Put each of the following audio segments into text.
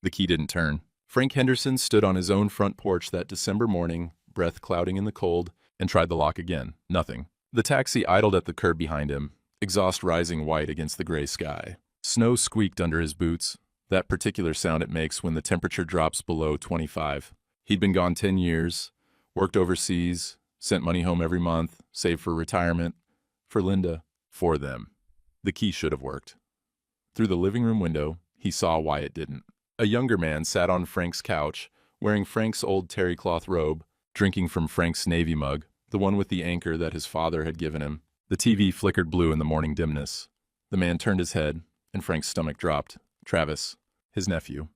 The key didn't turn. Frank Henderson stood on his own front porch that December morning, breath clouding in the cold, and tried the lock again. Nothing. The taxi idled at the curb behind him, exhaust rising white against the gray sky. Snow squeaked under his boots, that particular sound it makes when the temperature drops below 25. He'd been gone 10 years, worked overseas, sent money home every month, saved for retirement. For Linda. For them. The key should have worked. Through the living room window, he saw why it didn't. A younger man sat on Frank's couch, wearing Frank's old terry cloth robe, drinking from Frank's Navy mug, the one with the anchor that his father had given him. The TV flickered blue in the morning dimness. The man turned his head, and Frank's stomach dropped. Travis, his nephew.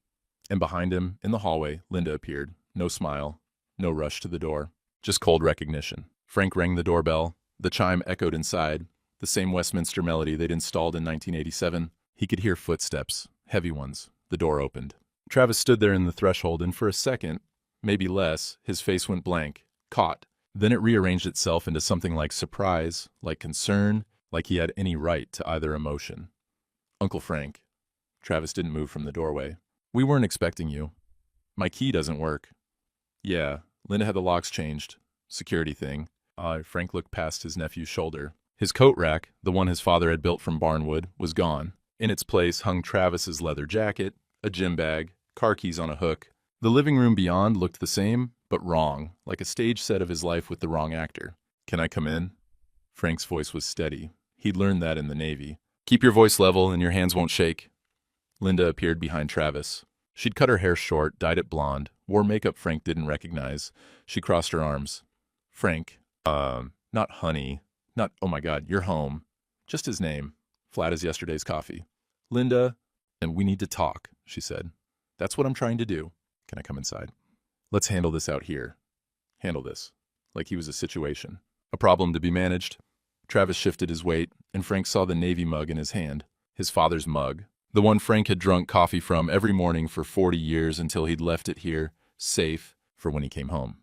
And behind him, in the hallway, Linda appeared. No smile, no rush to the door, just cold recognition. Frank rang the doorbell. The chime echoed inside, the same Westminster melody they'd installed in 1987. He could hear footsteps, heavy ones. The door opened. Travis stood there in the threshold, and for a second, maybe less, his face went blank, caught. Then it rearranged itself into something like surprise, like concern, like he had any right to either emotion. Uncle Frank. Travis didn't move from the doorway. We weren't expecting you. My key doesn't work. Yeah, Linda had the locks changed. Security thing. Frank looked past his nephew's shoulder. His coat rack, the one his father had built from barnwood, was gone. In its place hung Travis's leather jacket, a gym bag, car keys on a hook. The living room beyond looked the same, but wrong, like a stage set of his life with the wrong actor. Can I come in? Frank's voice was steady. He'd learned that in the Navy. Keep your voice level and your hands won't shake. Linda appeared behind Travis. She'd cut her hair short, dyed it blonde, wore makeup Frank didn't recognize. She crossed her arms. Frank, not honey, not, oh my God, you're home. Just his name, flat as yesterday's coffee. Linda, and we need to talk, she said. That's what I'm trying to do. Can I come inside? Let's handle this out here. Handle this. Like he was a situation. A problem to be managed. Travis shifted his weight, and Frank saw the Navy mug in his hand. His father's mug. The one Frank had drunk coffee from every morning for 40 years until he'd left it here, safe, for when he came home.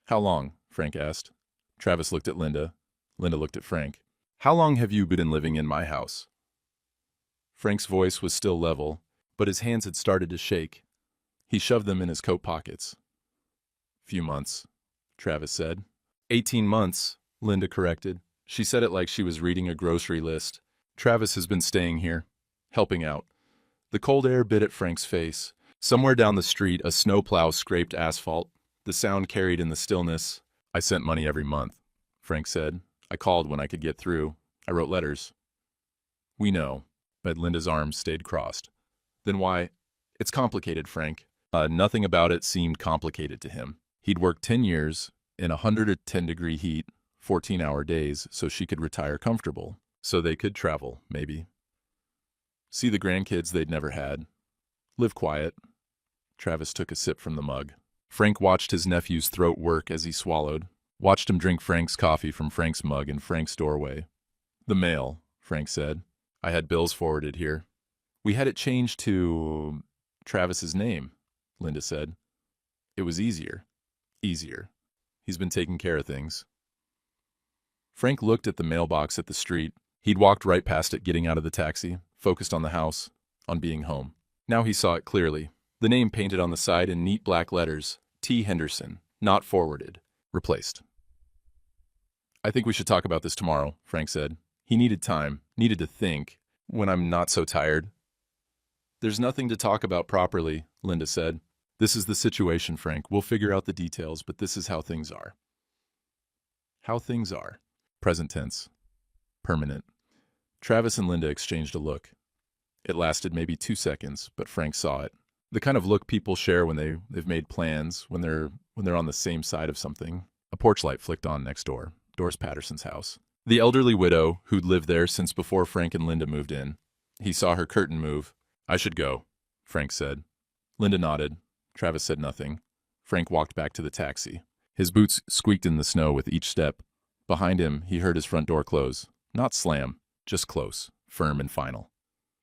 How long? Frank asked. Travis looked at Linda. Linda looked at Frank. How long have you been living in my house? Frank's voice was still level, but his hands had started to shake. He shoved them in his coat pockets. Few months, Travis said. 18 months, Linda corrected. She said it like she was reading a grocery list. Travis has been staying here, helping out. The cold air bit at Frank's face. Somewhere down the street, a snowplow scraped asphalt. The sound carried in the stillness. I sent money every month, Frank said. I called when I could get through. I wrote letters. We know, but Linda's arms stayed crossed. Then why? It's complicated, Frank. Nothing about it seemed complicated to him. He'd worked 10 years in 110-degree heat, 14-hour days, so she could retire comfortable, so they could travel, maybe. See the grandkids they'd never had. Live quiet. Travis took a sip from the mug. Frank watched his nephew's throat work as he swallowed, watched him drink Frank's coffee from Frank's mug in Frank's doorway. The mail, Frank said. I had bills forwarded here. We had it changed to Travis's name, Linda said. It was easier. Easier. He's been taking care of things. Frank looked at the mailbox at the street. He'd walked right past it getting out of the taxi, focused on the house, on being home. Now he saw it clearly. The name painted on the side in neat black letters, T. Henderson, not forwarded, replaced. I think we should talk about this tomorrow, Frank said. He needed time, needed to think, when I'm not so tired. There's nothing to talk about properly, Linda said. This is the situation, Frank. We'll figure out the details, but this is how things are. How things are. Present tense. Permanent. Travis and Linda exchanged a look. It lasted maybe 2 seconds, but Frank saw it. The kind of look people share when they've made plans, when they're on the same side of something. A porch light flicked on next door, Doris Patterson's house. The elderly widow, who'd lived there since before Frank and Linda moved in. He saw her curtain move. I should go, Frank said. Linda nodded. Travis said nothing. Frank walked back to the taxi. His boots squeaked in the snow with each step. Behind him, he heard his front door close. Not slam, just close, firm and final.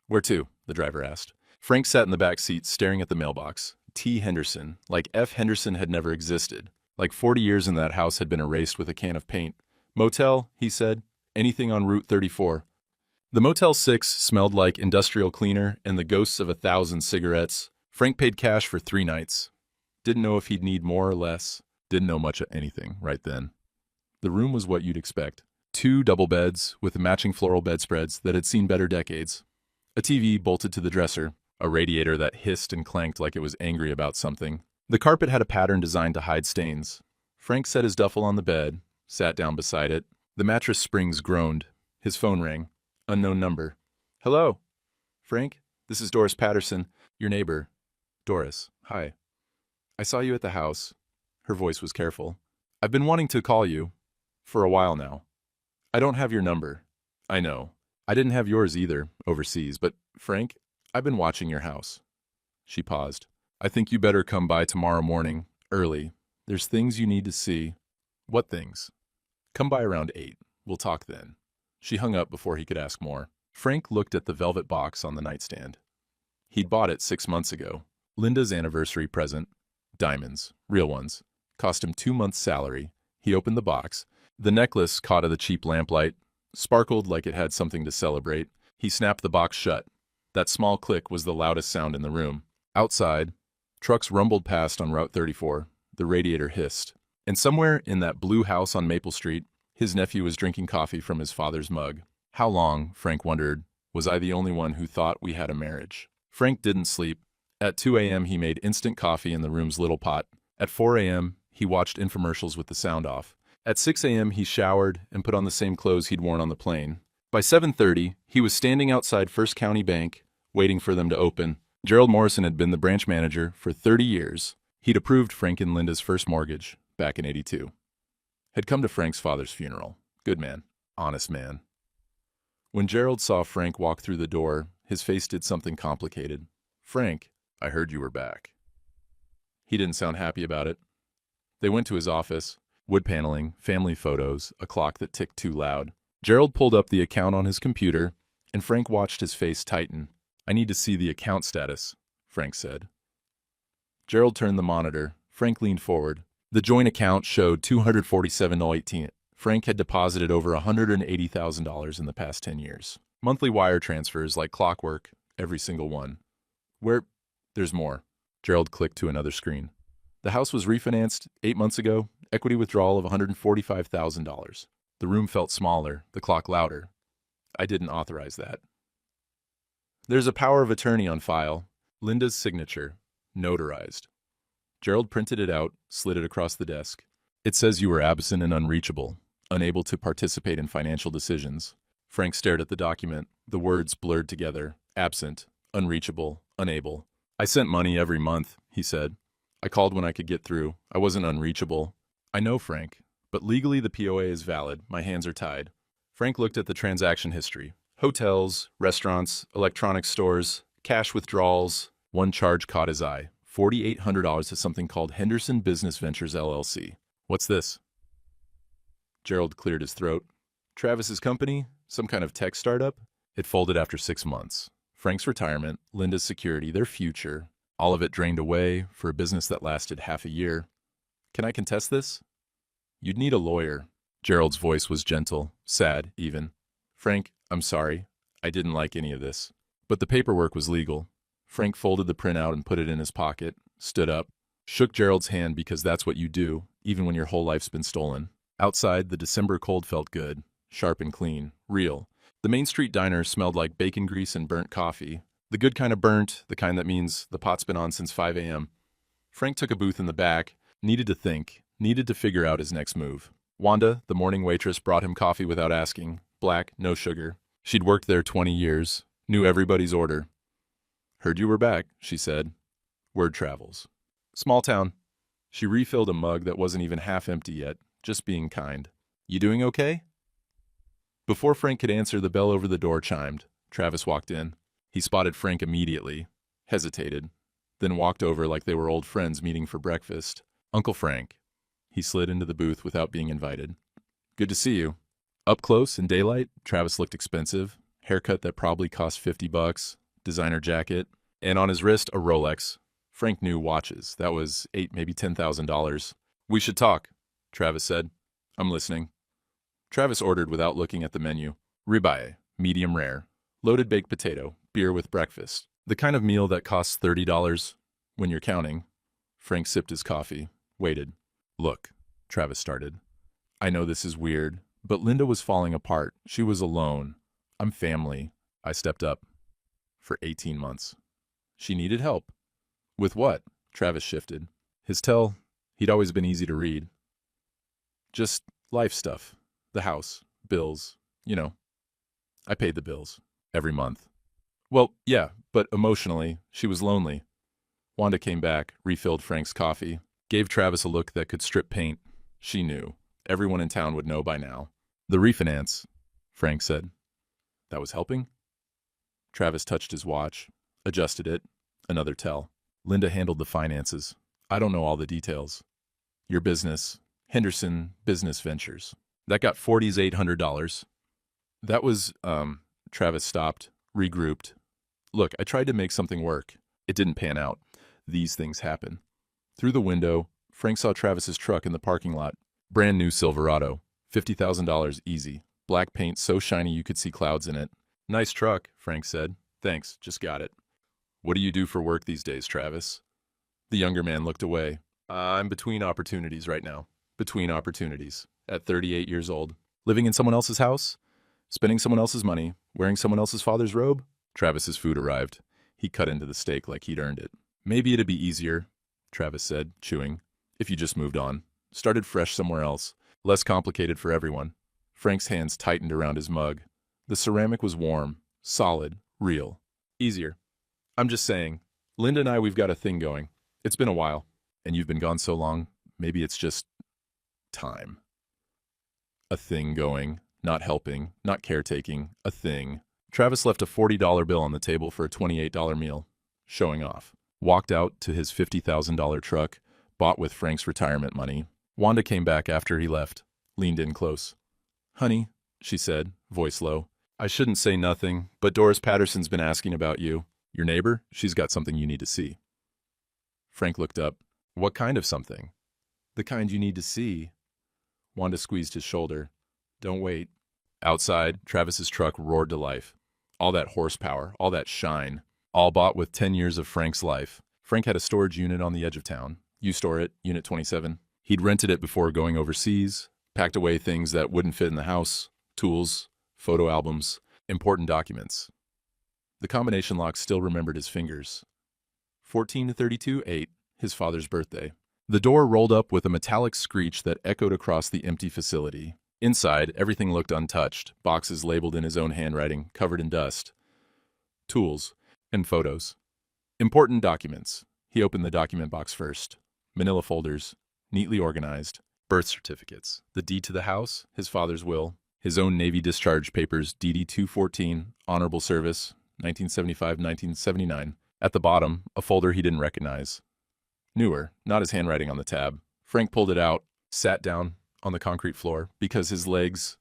Where to? The driver asked. Frank sat in the back seat, staring at the mailbox. T. Henderson, like F. Henderson had never existed. Like 40 years in that house had been erased with a can of paint. Motel, he said. Anything on Route 34. The Motel 6 smelled like industrial cleaner and the ghosts of 1,000 cigarettes. Frank paid cash for 3 nights. Didn't know if he'd need more or less. Didn't know much of anything right then. The room was what you'd expect. 2 double beds with matching floral bedspreads that had seen better decades. A TV bolted to the dresser. A radiator that hissed and clanked like it was angry about something. The carpet had a pattern designed to hide stains. Frank set his duffel on the bed, sat down beside it. The mattress springs groaned. His phone rang. Unknown number. Hello? Frank, this is Doris Patterson, your neighbor. Doris, hi. I saw you at the house. Her voice was careful. I've been wanting to call you. For a while now. I don't have your number. I know. I didn't have yours either, overseas, but, Frank, I've been watching your house. She paused. I think you better come by tomorrow morning, early. There's things you need to see. What things? Come by around 8. We'll talk then. She hung up before he could ask more. Frank looked at the velvet box on the nightstand. He'd bought it 6 months ago. Linda's anniversary present. Diamonds. Real ones. Cost him 2 months' salary. He opened the box. The necklace, caught in the cheap lamplight, sparkled like it had something to celebrate. He snapped the box shut. That small click was the loudest sound in the room. Outside, trucks rumbled past on Route 34. The radiator hissed. And somewhere in that blue house on Maple Street, his nephew was drinking coffee from his father's mug. How long, Frank wondered, was I the only one who thought we had a marriage? Frank didn't sleep. At 2 a.m. he made instant coffee in the room's little pot. At 4 a.m. he watched infomercials with the sound off. At 6 a.m. he showered and put on the same clothes he'd worn on the plane. By 7:30, he was standing outside First County Bank, waiting for them to open. Gerald Morrison had been the branch manager for 30 years. He'd approved Frank and Linda's first mortgage back in '82. Had come to Frank's father's funeral. Good man. Honest man. When Gerald saw Frank walk through the door, his face did something complicated. Frank, I heard you were back. He didn't sound happy about it. They went to his office. Wood paneling, family photos, a clock that ticked too loud. Gerald pulled up the account on his computer, and Frank watched his face tighten. I need to see the account status, Frank said. Gerald turned the monitor. Frank leaned forward. The joint account showed $247.18. Frank had deposited over $180,000 in the past 10 years. Monthly wire transfers like clockwork, every single one. Where? There's more. Gerald clicked to another screen. The house was refinanced 8 months ago, equity withdrawal of $145,000. The room felt smaller, the clock louder. I didn't authorize that. There's a power of attorney on file. Linda's signature, notarized. Gerald printed it out, slid it across the desk. It says you were absent and unreachable, unable to participate in financial decisions. Frank stared at the document, the words blurred together. Absent, unreachable, unable. I sent money every month, he said. I called when I could get through. I wasn't unreachable. I know, Frank, but legally the POA is valid. My hands are tied. Frank looked at the transaction history. Hotels, restaurants, electronics stores, cash withdrawals. One charge caught his eye. $4,800 to something called Henderson Business Ventures, LLC. What's this? Gerald cleared his throat. Travis's company? Some kind of tech startup? It folded after 6 months. Frank's retirement, Linda's security, their future. All of it drained away for a business that lasted half a year. Can I contest this? You'd need a lawyer. Gerald's voice was gentle, sad, even. Frank, I'm sorry. I didn't like any of this. But the paperwork was legal. Frank folded the printout and put it in his pocket, stood up, shook Gerald's hand because that's what you do, even when your whole life's been stolen. Outside, the December cold felt good, sharp and clean, real. The Main Street diner smelled like bacon grease and burnt coffee. The good kind of burnt, the kind that means the pot's been on since 5 a.m. Frank took a booth in the back, needed to think, needed to figure out his next move. Wanda, the morning waitress, brought him coffee without asking. Black, no sugar. She'd worked there 20 years, knew everybody's order. Heard you were back, she said. Word travels. Small town. She refilled a mug that wasn't even half empty yet, just being kind. You doing okay? Before Frank could answer, the bell over the door chimed. Travis walked in. He spotted Frank immediately, hesitated, then walked over like they were old friends meeting for breakfast. Uncle Frank. He slid into the booth without being invited. Good to see you. Up close in daylight, Travis looked expensive. Haircut that probably cost $50, designer jacket, and on his wrist a Rolex. Frank knew watches. That was $8,000, maybe $10,000. We should talk, Travis said. I'm listening. Travis ordered without looking at the menu. Ribeye, medium rare. Loaded baked potato, beer with breakfast. The kind of meal that costs $30. When you're counting. Frank sipped his coffee, waited. Look, Travis started. I know this is weird, but Linda was falling apart. She was alone. I'm family. I stepped up. For 18 months. She needed help. With what? Travis shifted. His tell, he'd always been easy to read. Just life stuff. The house, bills, you know. I paid the bills. Every month. Well, yeah, but emotionally, she was lonely. Wanda came back, refilled Frank's coffee, gave Travis a look that could strip paint. She knew. Everyone in town would know by now. The refinance, Frank said. That was helping? Travis touched his watch, adjusted it. Another tell. Linda handled the finances. I don't know all the details. Your business, Henderson Business Ventures. That got $4,800. That was, Travis stopped, regrouped. Look, I tried to make something work. It didn't pan out. These things happen. Through the window, Frank saw Travis's truck in the parking lot. Brand new Silverado. $50,000 easy. Black paint so shiny you could see clouds in it. Nice truck, Frank said. Thanks, just got it. What do you do for work these days, Travis? The younger man looked away. I'm between opportunities right now. Between opportunities. At 38 years old. Living in someone else's house? Spending someone else's money? Wearing someone else's father's robe? Travis's food arrived. He cut into the steak like he'd earned it. Maybe it'd be easier, Travis said, chewing, if you just moved on. Started fresh somewhere else. Less complicated for everyone. Frank's hands tightened around his mug. The ceramic was warm, solid, real. Easier. I'm just saying, Linda and I, we've got a thing going. It's been a while, and you've been gone so long, maybe it's just time. A thing going, not helping, not caretaking, a thing. Travis left a $40 bill on the table for a $28 meal, showing off. Walked out to his $50,000 truck, bought with Frank's retirement money. Wanda came back after he left, leaned in close. Honey, she said, voice low. I shouldn't say nothing, but Doris Patterson's been asking about you. Your neighbor? She's got something you need to see. Frank looked up. What kind of something? The kind you need to see. Wanda squeezed his shoulder. Don't wait. Outside, Travis's truck roared to life. All that horsepower, all that shine, all bought with 10 years of Frank's life. Frank had a storage unit on the edge of town. You store it, Unit 27. He'd rented it before going overseas, packed away things that wouldn't fit in the house, tools, photo albums, important documents. The combination lock still remembered his fingers. 14-32-8, his father's birthday. The door rolled up with a metallic screech that echoed across the empty facility. Inside, everything looked untouched, boxes labeled in his own handwriting, covered in dust. Tools and photos. Important documents. He opened the document box first. Manila folders, neatly organized. Birth certificates. The deed to the house, his father's will. His own Navy discharge papers, DD-214, honorable service, 1975-1979. At the bottom, a folder he didn't recognize. Newer, not his handwriting on the tab. Frank pulled it out, sat down on the concrete floor because his legs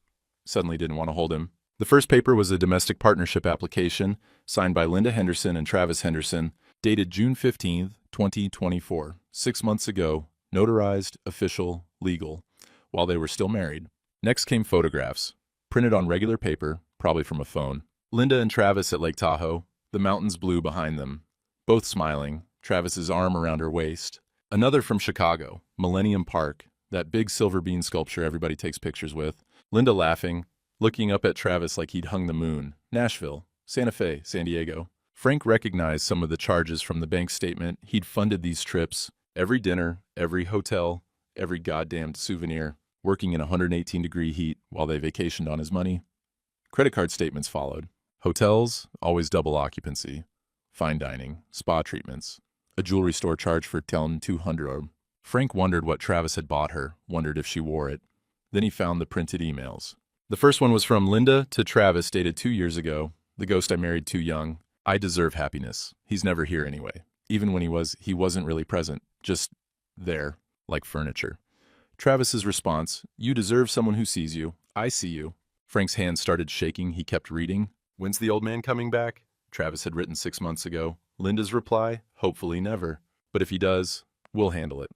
suddenly didn't want to hold him. The first paper was a domestic partnership application signed by Linda Henderson and Travis Henderson, dated June 15, 2024, 6 months ago, notarized, official, legal, while they were still married. Next came photographs, printed on regular paper, probably from a phone. Linda and Travis at Lake Tahoe, the mountains blue behind them, both smiling, Travis's arm around her waist. Another from Chicago, Millennium Park, that big silver bean sculpture everybody takes pictures with. Linda laughing, looking up at Travis like he'd hung the moon. Nashville, Santa Fe, San Diego. Frank recognized some of the charges from the bank statement. He'd funded these trips, every dinner, every hotel, every goddamned souvenir, working in 118-degree heat while they vacationed on his money. Credit card statements followed. Hotels, always double occupancy. Fine dining, spa treatments. A jewelry store charge for telling $200. Frank wondered what Travis had bought her, wondered if she wore it. Then he found the printed emails. The first one was from Linda to Travis, dated 2 years ago. The ghost I married too young. I deserve happiness. He's never here anyway. Even when he wasn't really present. Just there, like furniture. Travis's response, you deserve someone who sees you. I see you. Frank's hands started shaking. He kept reading. When's the old man coming back? Travis had written 6 months ago. Linda's reply, hopefully never. But if he does, we'll handle it.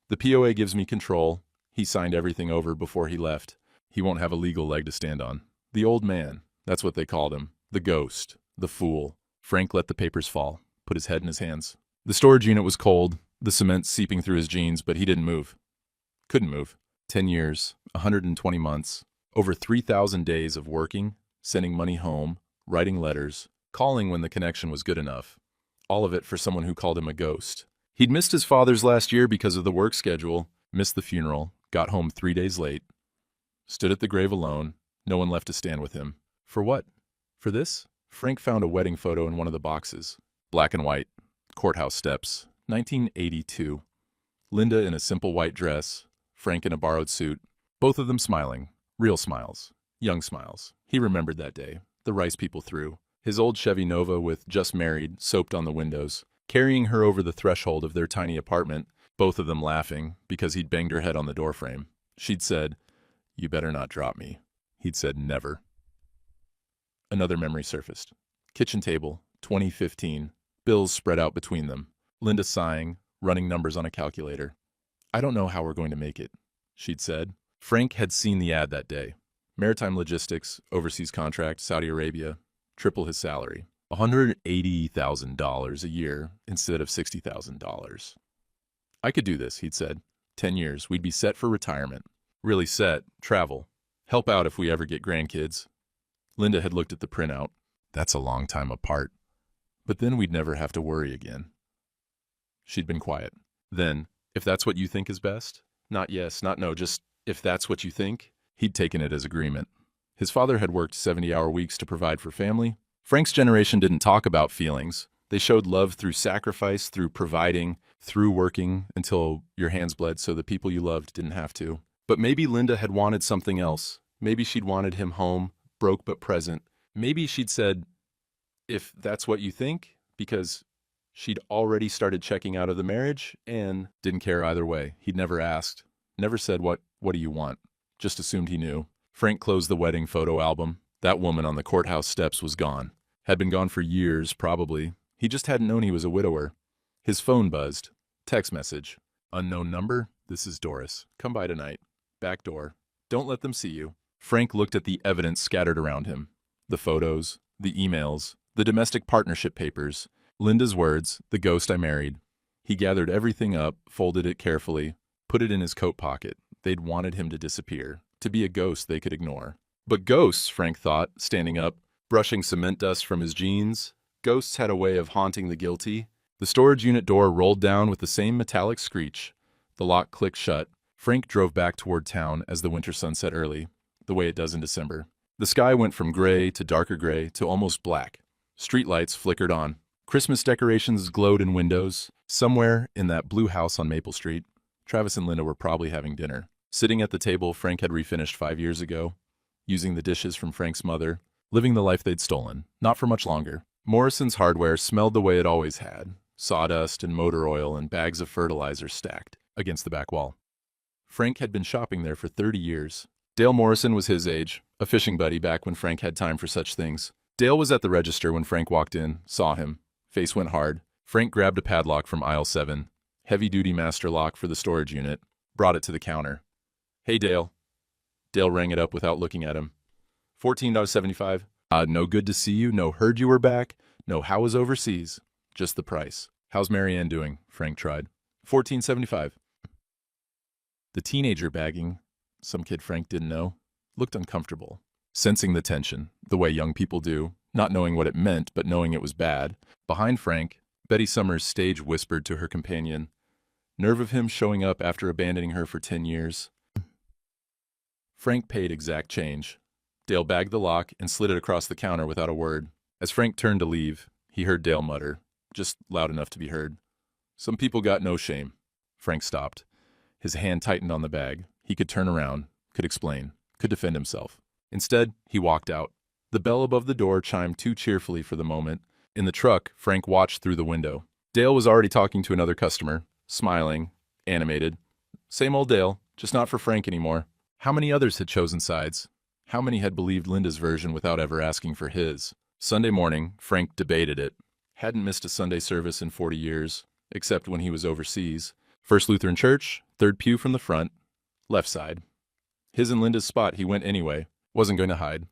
The POA gives me control. He signed everything over before he left. He won't have a legal leg to stand on. The old man, that's what they called him. The ghost. The fool. Frank let the papers fall, put his head in his hands. The storage unit was cold, the cement seeping through his jeans, but he didn't move. Couldn't move. 10 years, 120 months, over 3,000 days of working, sending money home, writing letters, calling when the connection was good enough. All of it for someone who called him a ghost. He'd missed his father's last year because of the work schedule, missed the funeral, got home 3 days late, stood at the grave alone, no one left to stand with him. For what? For this? Frank found a wedding photo in one of the boxes. Black and white. Courthouse steps. 1982. Linda in a simple white dress. Frank in a borrowed suit. Both of them smiling. Real smiles. Young smiles. He remembered that day. The rice people threw. His old Chevy Nova with "just married" soaped on the windows. Carrying her over the threshold of their tiny apartment. Both of them laughing because he'd banged her head on the doorframe. She'd said, "You better not drop me." He'd said, "Never." Another memory surfaced. Kitchen table, 2015. Bills spread out between them. Linda sighing, running numbers on a calculator. "I don't know how we're going to make it," she'd said. Frank had seen the ad that day. Maritime logistics, overseas contract, Saudi Arabia. Triple his salary. $180,000 a year instead of $60,000. "I could do this," he'd said. 10 years, we'd be set for retirement. Really set, travel. Help out if we ever get grandkids. Linda had looked at the printout. That's a long time apart. But then we'd never have to worry again. She'd been quiet. Then, "If that's what you think is best?" Not yes, not no, just "if that's what you think." He'd taken it as agreement. His father had worked 70-hour weeks to provide for family. Frank's generation didn't talk about feelings. They showed love through sacrifice, through providing, through working until your hands bled so the people you loved didn't have to. But maybe Linda had wanted something else. Maybe she'd wanted him home, broke but present. Maybe she'd said, "if that's what you think," because she'd already started checking out of the marriage and didn't care either way. He'd never asked, never said, what do you want? Just assumed he knew. Frank closed the wedding photo album. That woman on the courthouse steps was gone. Had been gone for years, probably. He just hadn't known he was a widower. His phone buzzed. Text message. "Unknown number? This is Doris. Come by tonight. Back door. Don't let them see you." Frank looked at the evidence scattered around him. The photos, the emails, the domestic partnership papers, Linda's words, "the ghost I married." He gathered everything up, folded it carefully, put it in his coat pocket. They'd wanted him to disappear, to be a ghost they could ignore. But ghosts, Frank thought, standing up, brushing cement dust from his jeans, ghosts had a way of haunting the guilty. The storage unit door rolled down with the same metallic screech. The lock clicked shut. Frank drove back toward town as the winter sun set early, the way it does in December. The sky went from gray to darker gray to almost black. Streetlights flickered on. Christmas decorations glowed in windows. Somewhere in that blue house on Maple Street, Travis and Linda were probably having dinner. Sitting at the table Frank had refinished 5 years ago, using the dishes from Frank's mother, living the life they'd stolen, not for much longer. Morrison's hardware smelled the way it always had, sawdust and motor oil and bags of fertilizer stacked against the back wall. Frank had been shopping there for 30 years. Dale Morrison was his age, a fishing buddy back when Frank had time for such things. Dale was at the register when Frank walked in, saw him. Face went hard. Frank grabbed a padlock from aisle 7, heavy-duty master lock for the storage unit, brought it to the counter. "Hey, Dale." Dale rang it up without looking at him. $14.75. No good to see you, no heard you were back, no how was overseas. Just the price. "How's Marianne doing?" Frank tried. $14.75. The teenager bagging, some kid Frank didn't know, looked uncomfortable. Sensing the tension, the way young people do, not knowing what it meant but knowing it was bad, behind Frank, Betty Summers' stage whispered to her companion, "Nerve of him showing up after abandoning her for 10 years. Frank paid exact change. Dale bagged the lock and slid it across the counter without a word. As Frank turned to leave, he heard Dale mutter, just loud enough to be heard, "Some people got no shame." Frank stopped. His hand tightened on the bag. He could turn around, could explain, could defend himself. Instead, he walked out. The bell above the door chimed too cheerfully for the moment. In the truck, Frank watched through the window. Dale was already talking to another customer, smiling, animated. Same old Dale, just not for Frank anymore. How many others had chosen sides? How many had believed Linda's version without ever asking for his? Sunday morning, Frank debated it. Hadn't missed a Sunday service in 40 years, except when he was overseas. First Lutheran Church, third pew from the front, left side. His and Linda's spot, he went anyway, wasn't going to hide.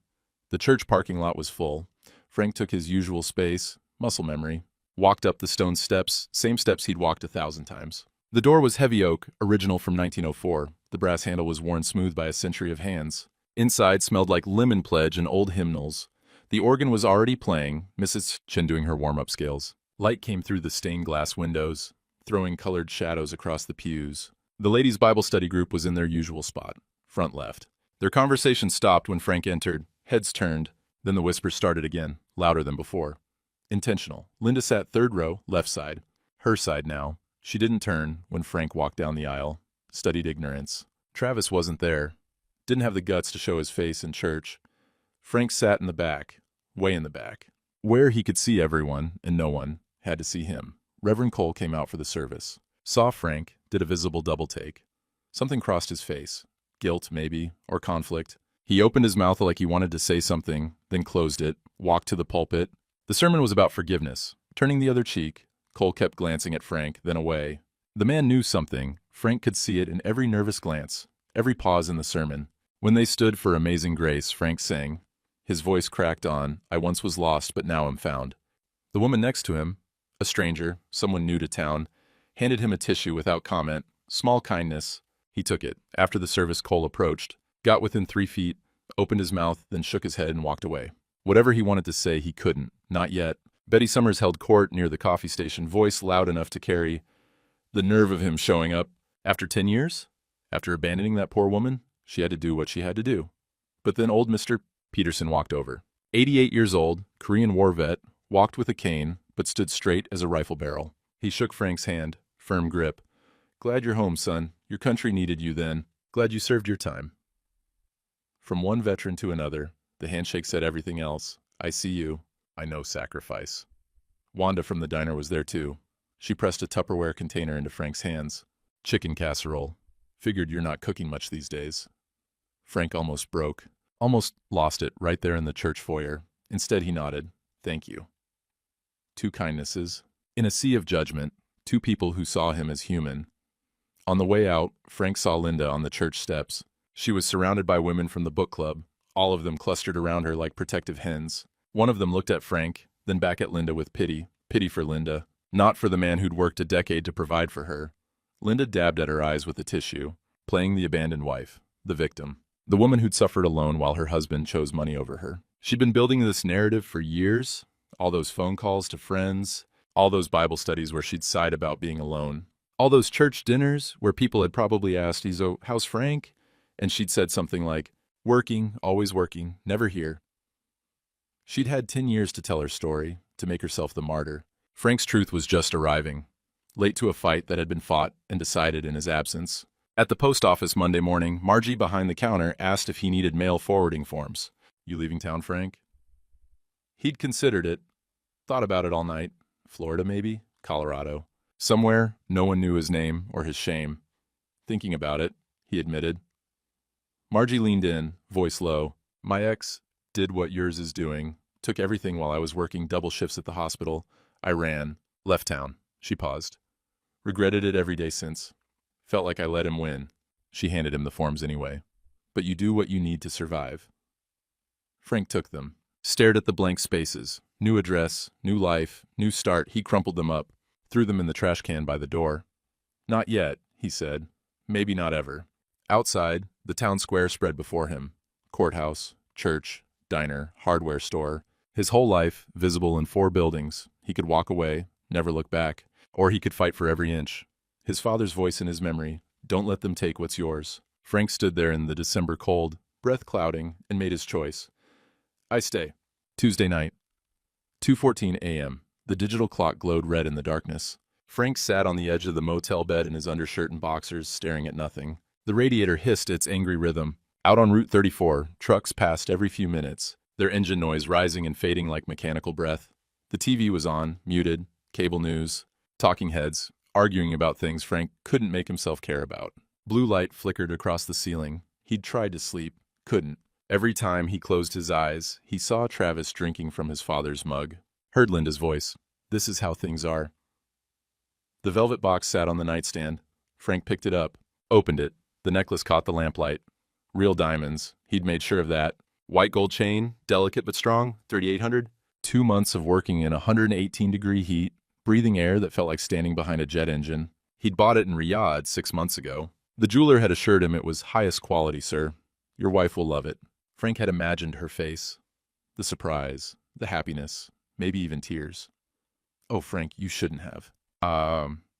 The church parking lot was full. Frank took his usual space, muscle memory, walked up the stone steps, same steps he'd walked 1,000 times. The door was heavy oak, original from 1904. The brass handle was worn smooth by a century of hands. Inside smelled like lemon pledge and old hymnals. The organ was already playing, Mrs. Chin doing her warm-up scales. Light came through the stained glass windows, throwing colored shadows across the pews. The ladies' Bible study group was in their usual spot, front left. Their conversation stopped when Frank entered, heads turned, then the whispers started again, louder than before. Intentional. Linda sat third row, left side. Her side now. She didn't turn when Frank walked down the aisle, studied ignorance. Travis wasn't there. Didn't have the guts to show his face in church. Frank sat in the back, way in the back, where he could see everyone and no one had to see him. Reverend Cole came out for the service. Saw Frank, did a visible double take. Something crossed his face. Guilt, maybe, or conflict. He opened his mouth like he wanted to say something, then closed it, walked to the pulpit. The sermon was about forgiveness. Turning the other cheek, Cole kept glancing at Frank, then away. The man knew something. Frank could see it in every nervous glance, every pause in the sermon. When they stood for Amazing Grace, Frank sang. His voice cracked on, I once was lost, but now am found. The woman next to him, a stranger, someone new to town, handed him a tissue without comment. Small kindness. He took it. After the service, Cole approached, got within 3 feet, opened his mouth, then shook his head and walked away. Whatever he wanted to say, he couldn't. Not yet. Betty Summers held court near the coffee station, voice loud enough to carry. The nerve of him showing up. After 10 years? After abandoning that poor woman? She had to do what she had to do. But then old Mr. Peterson walked over. 88 years old, Korean War vet, walked with a cane, but stood straight as a rifle barrel. He shook Frank's hand, firm grip. Glad you're home, son. Your country needed you then. Glad you served your time. From one veteran to another, the handshake said everything else. I see you. I know sacrifice. Wanda from the diner was there too. She pressed a Tupperware container into Frank's hands. Chicken casserole. Figured you're not cooking much these days. Frank almost broke. Almost lost it right there in the church foyer. Instead he nodded. Thank you. 2 kindnesses. In a sea of judgment, 2 people who saw him as human. On the way out, Frank saw Linda on the church steps. She was surrounded by women from the book club, all of them clustered around her like protective hens. One of them looked at Frank, then back at Linda with pity. Pity for Linda. Not for the man who'd worked a decade to provide for her. Linda dabbed at her eyes with a tissue, playing the abandoned wife, the victim. The woman who'd suffered alone while her husband chose money over her. She'd been building this narrative for years, all those phone calls to friends, all those Bible studies where she'd sighed about being alone, all those church dinners where people had probably asked, Izo, how's Frank? And she'd said something like, working, always working, never here. She'd had 10 years to tell her story, to make herself the martyr. Frank's truth was just arriving, late to a fight that had been fought and decided in his absence. At the post office Monday morning, Margie behind the counter asked if he needed mail forwarding forms. You leaving town, Frank? He'd considered it, thought about it all night. Florida, maybe? Colorado. Somewhere, no one knew his name or his shame. Thinking about it, he admitted. Margie leaned in, voice low. My ex did what yours is doing, took everything while I was working double shifts at the hospital. I ran, left town. She paused. Regretted it every day since. Felt like I let him win. She handed him the forms anyway. But you do what you need to survive. Frank took them, stared at the blank spaces. New address, new life, new start. He crumpled them up, threw them in the trash can by the door. Not yet, he said. Maybe not ever. Outside, the town square spread before him. Courthouse, church, diner, hardware store. His whole life, visible in 4 buildings. He could walk away, never look back, or he could fight for every inch. His father's voice in his memory, don't let them take what's yours. Frank stood there in the December cold, breath clouding, and made his choice. I stay. Tuesday night. 2:14 a.m. The digital clock glowed red in the darkness. Frank sat on the edge of the motel bed in his undershirt and boxers, staring at nothing. The radiator hissed its angry rhythm. Out on Route 34, trucks passed every few minutes, their engine noise rising and fading like mechanical breath. The TV was on, muted, cable news, talking heads, arguing about things Frank couldn't make himself care about. Blue light flickered across the ceiling. He'd tried to sleep, couldn't. Every time he closed his eyes, he saw Travis drinking from his father's mug. Heard Linda's voice. This is how things are. The velvet box sat on the nightstand. Frank picked it up, opened it. The necklace caught the lamplight. Real diamonds. He'd made sure of that. White gold chain, delicate but strong, 3,800. 2 months of working in 118-degree heat, breathing air that felt like standing behind a jet engine. He'd bought it in Riyadh 6 months ago. The jeweler had assured him it was highest quality, sir. Your wife will love it. Frank had imagined her face. The surprise, the happiness, maybe even tears. Oh, Frank, you shouldn't have.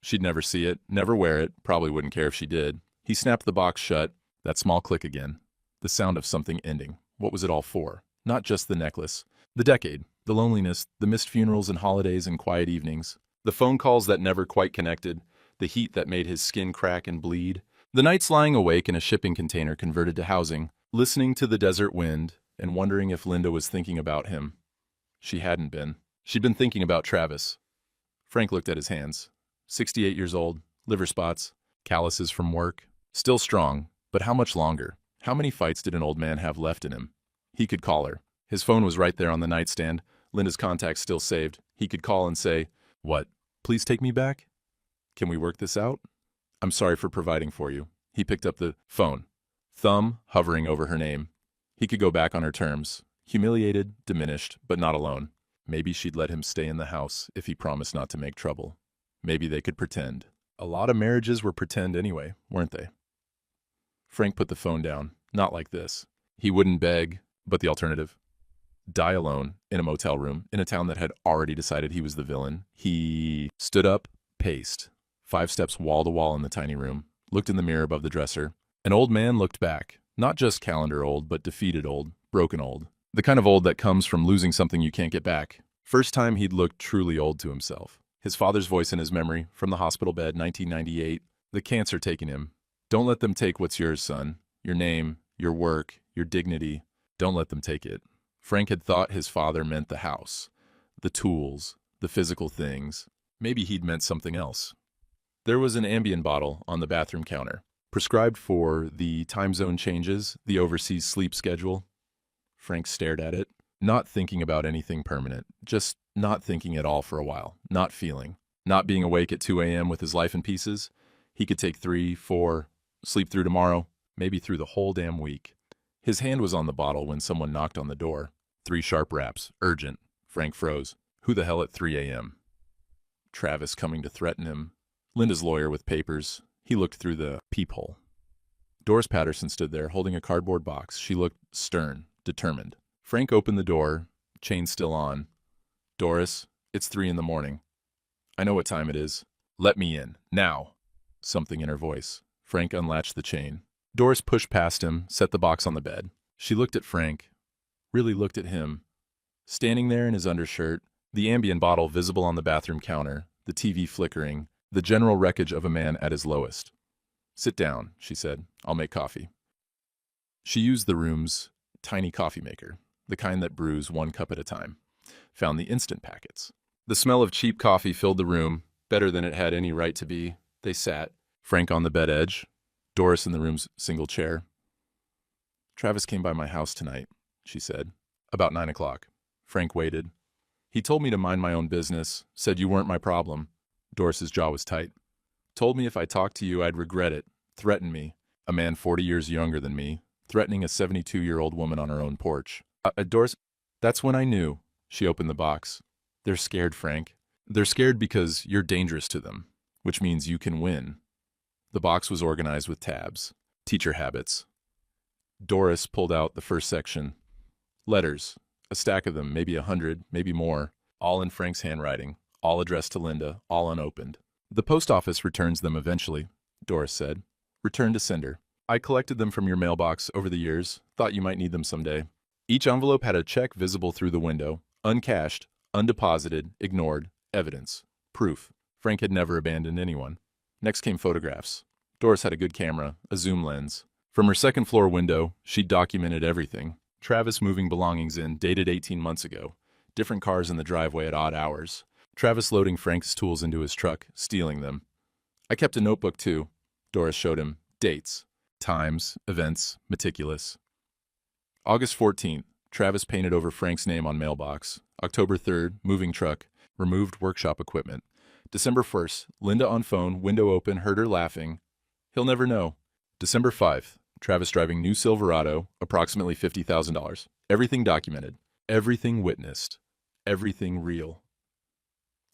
She'd never see it, never wear it, probably wouldn't care if she did. He snapped the box shut, that small click again. The sound of something ending. What was it all for? Not just the necklace. The decade, the loneliness, the missed funerals and holidays and quiet evenings. The phone calls that never quite connected. The heat that made his skin crack and bleed. The nights lying awake in a shipping container converted to housing, listening to the desert wind and wondering if Linda was thinking about him. She hadn't been. She'd been thinking about Travis. Frank looked at his hands. 68 years old, liver spots, calluses from work. Still strong, but how much longer? How many fights did an old man have left in him? He could call her. His phone was right there on the nightstand, Linda's contacts still saved. He could call and say, "What? Please take me back? Can we work this out? I'm sorry for providing for you." He picked up the phone, thumb hovering over her name. He could go back on her terms, humiliated, diminished, but not alone. Maybe she'd let him stay in the house if he promised not to make trouble. Maybe they could pretend. A lot of marriages were pretend anyway, weren't they? Frank put the phone down. Not like this. He wouldn't beg, but the alternative? Die alone, in a motel room, in a town that had already decided he was the villain. He stood up, paced, 5 steps wall to wall in the tiny room, looked in the mirror above the dresser. An old man looked back. Not just calendar old, but defeated old, broken old. The kind of old that comes from losing something you can't get back. First time he'd looked truly old to himself. His father's voice in his memory, from the hospital bed, 1998. The cancer taking him. Don't let them take what's yours, son. Your name, your work, your dignity. Don't let them take it. Frank had thought his father meant the house, the tools, the physical things. Maybe he'd meant something else. There was an Ambien bottle on the bathroom counter, prescribed for the time zone changes, the overseas sleep schedule. Frank stared at it, not thinking about anything permanent, just not thinking at all for a while, not feeling, not being awake at 2 a.m. with his life in pieces. He could take 3, 4, sleep through tomorrow, maybe through the whole damn week. His hand was on the bottle when someone knocked on the door. 3 sharp raps, urgent. Frank froze. Who the hell at 3 a.m.? Travis coming to threaten him. Linda's lawyer with papers. He looked through the peephole. Doris Patterson stood there, holding a cardboard box. She looked stern, determined. Frank opened the door, chain still on. "Doris, it's 3 in the morning. I know what time it is. Let me in, now." Something in her voice. Frank unlatched the chain. Doris pushed past him, set the box on the bed. She looked at Frank, really looked at him. Standing there in his undershirt, the Ambien bottle visible on the bathroom counter, the TV flickering, the general wreckage of a man at his lowest. "Sit down," she said. "I'll make coffee." She used the room's tiny coffee maker, the kind that brews 1 cup at a time. Found the instant packets. The smell of cheap coffee filled the room, better than it had any right to be. They sat, Frank on the bed edge, Doris in the room's single chair. "Travis came by my house tonight," she said. "About 9 o'clock. Frank waited. "He told me to mind my own business, said you weren't my problem." Doris's jaw was tight. "Told me if I talked to you I'd regret it. Threatened me. A man 40 years younger than me, threatening a 72-year-old woman on her own porch." Doris, that's when I knew." She opened the box. "They're scared, Frank. They're scared because you're dangerous to them, which means you can win." The box was organized with tabs. Teacher habits. Doris pulled out the first section. Letters. A stack of them, maybe 100, maybe more, all in Frank's handwriting, all addressed to Linda, all unopened. "The post office returns them eventually," Doris said. "Return to sender. I collected them from your mailbox over the years, thought you might need them someday." Each envelope had a check visible through the window, uncashed, undeposited, ignored, evidence, proof. Frank had never abandoned anyone. Next came photographs. Doris had a good camera, a zoom lens. From her second-floor window, she documented everything. Travis moving belongings in, dated 18 months ago. Different cars in the driveway at odd hours. Travis loading Frank's tools into his truck, stealing them. "I kept a notebook, too." Doris showed him. Dates. Times, events, meticulous. August 14th, Travis painted over Frank's name on mailbox. October 3rd, moving truck, removed workshop equipment. December 1st, Linda on phone, window open, heard her laughing. He'll never know. December 5th, Travis driving new Silverado, approximately $50,000. Everything documented. Everything witnessed. Everything real.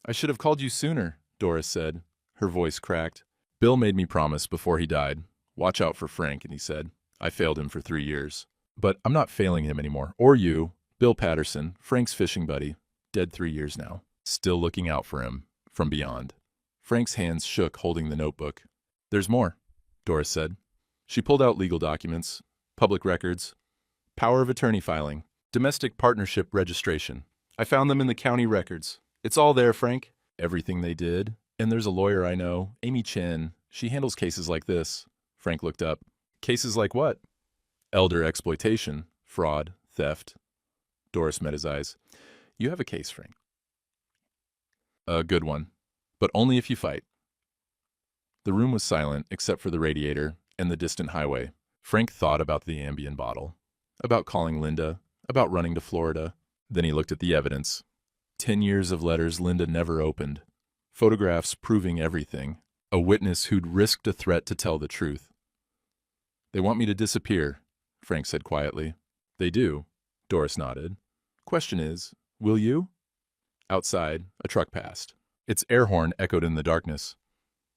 I should have called you sooner, Doris said. Her voice cracked. Bill made me promise before he died. Watch out for Frank, and he said. I failed him for 3 years. But I'm not failing him anymore. Or you. Bill Patterson, Frank's fishing buddy. Dead 3 years now. Still looking out for him. From beyond. Frank's hands shook holding the notebook. There's more, Doris said. She pulled out legal documents, public records, power of attorney filing, domestic partnership registration. I found them in the county records. It's all there, Frank. Everything they did. And there's a lawyer I know, Amy Chen. She handles cases like this. Frank looked up. Cases like what? Elder exploitation, fraud, theft. Doris met his eyes. You have a case, Frank. A good one. But only if you fight. The room was silent except for the radiator and the distant highway. Frank thought about the Ambien bottle, about calling Linda, about running to Florida. Then he looked at the evidence. 10 years of letters Linda never opened. Photographs proving everything. A witness who'd risked a threat to tell the truth. They want me to disappear, Frank said quietly. They do, Doris nodded. Question is, will you? Outside, a truck passed. Its air horn echoed in the darkness.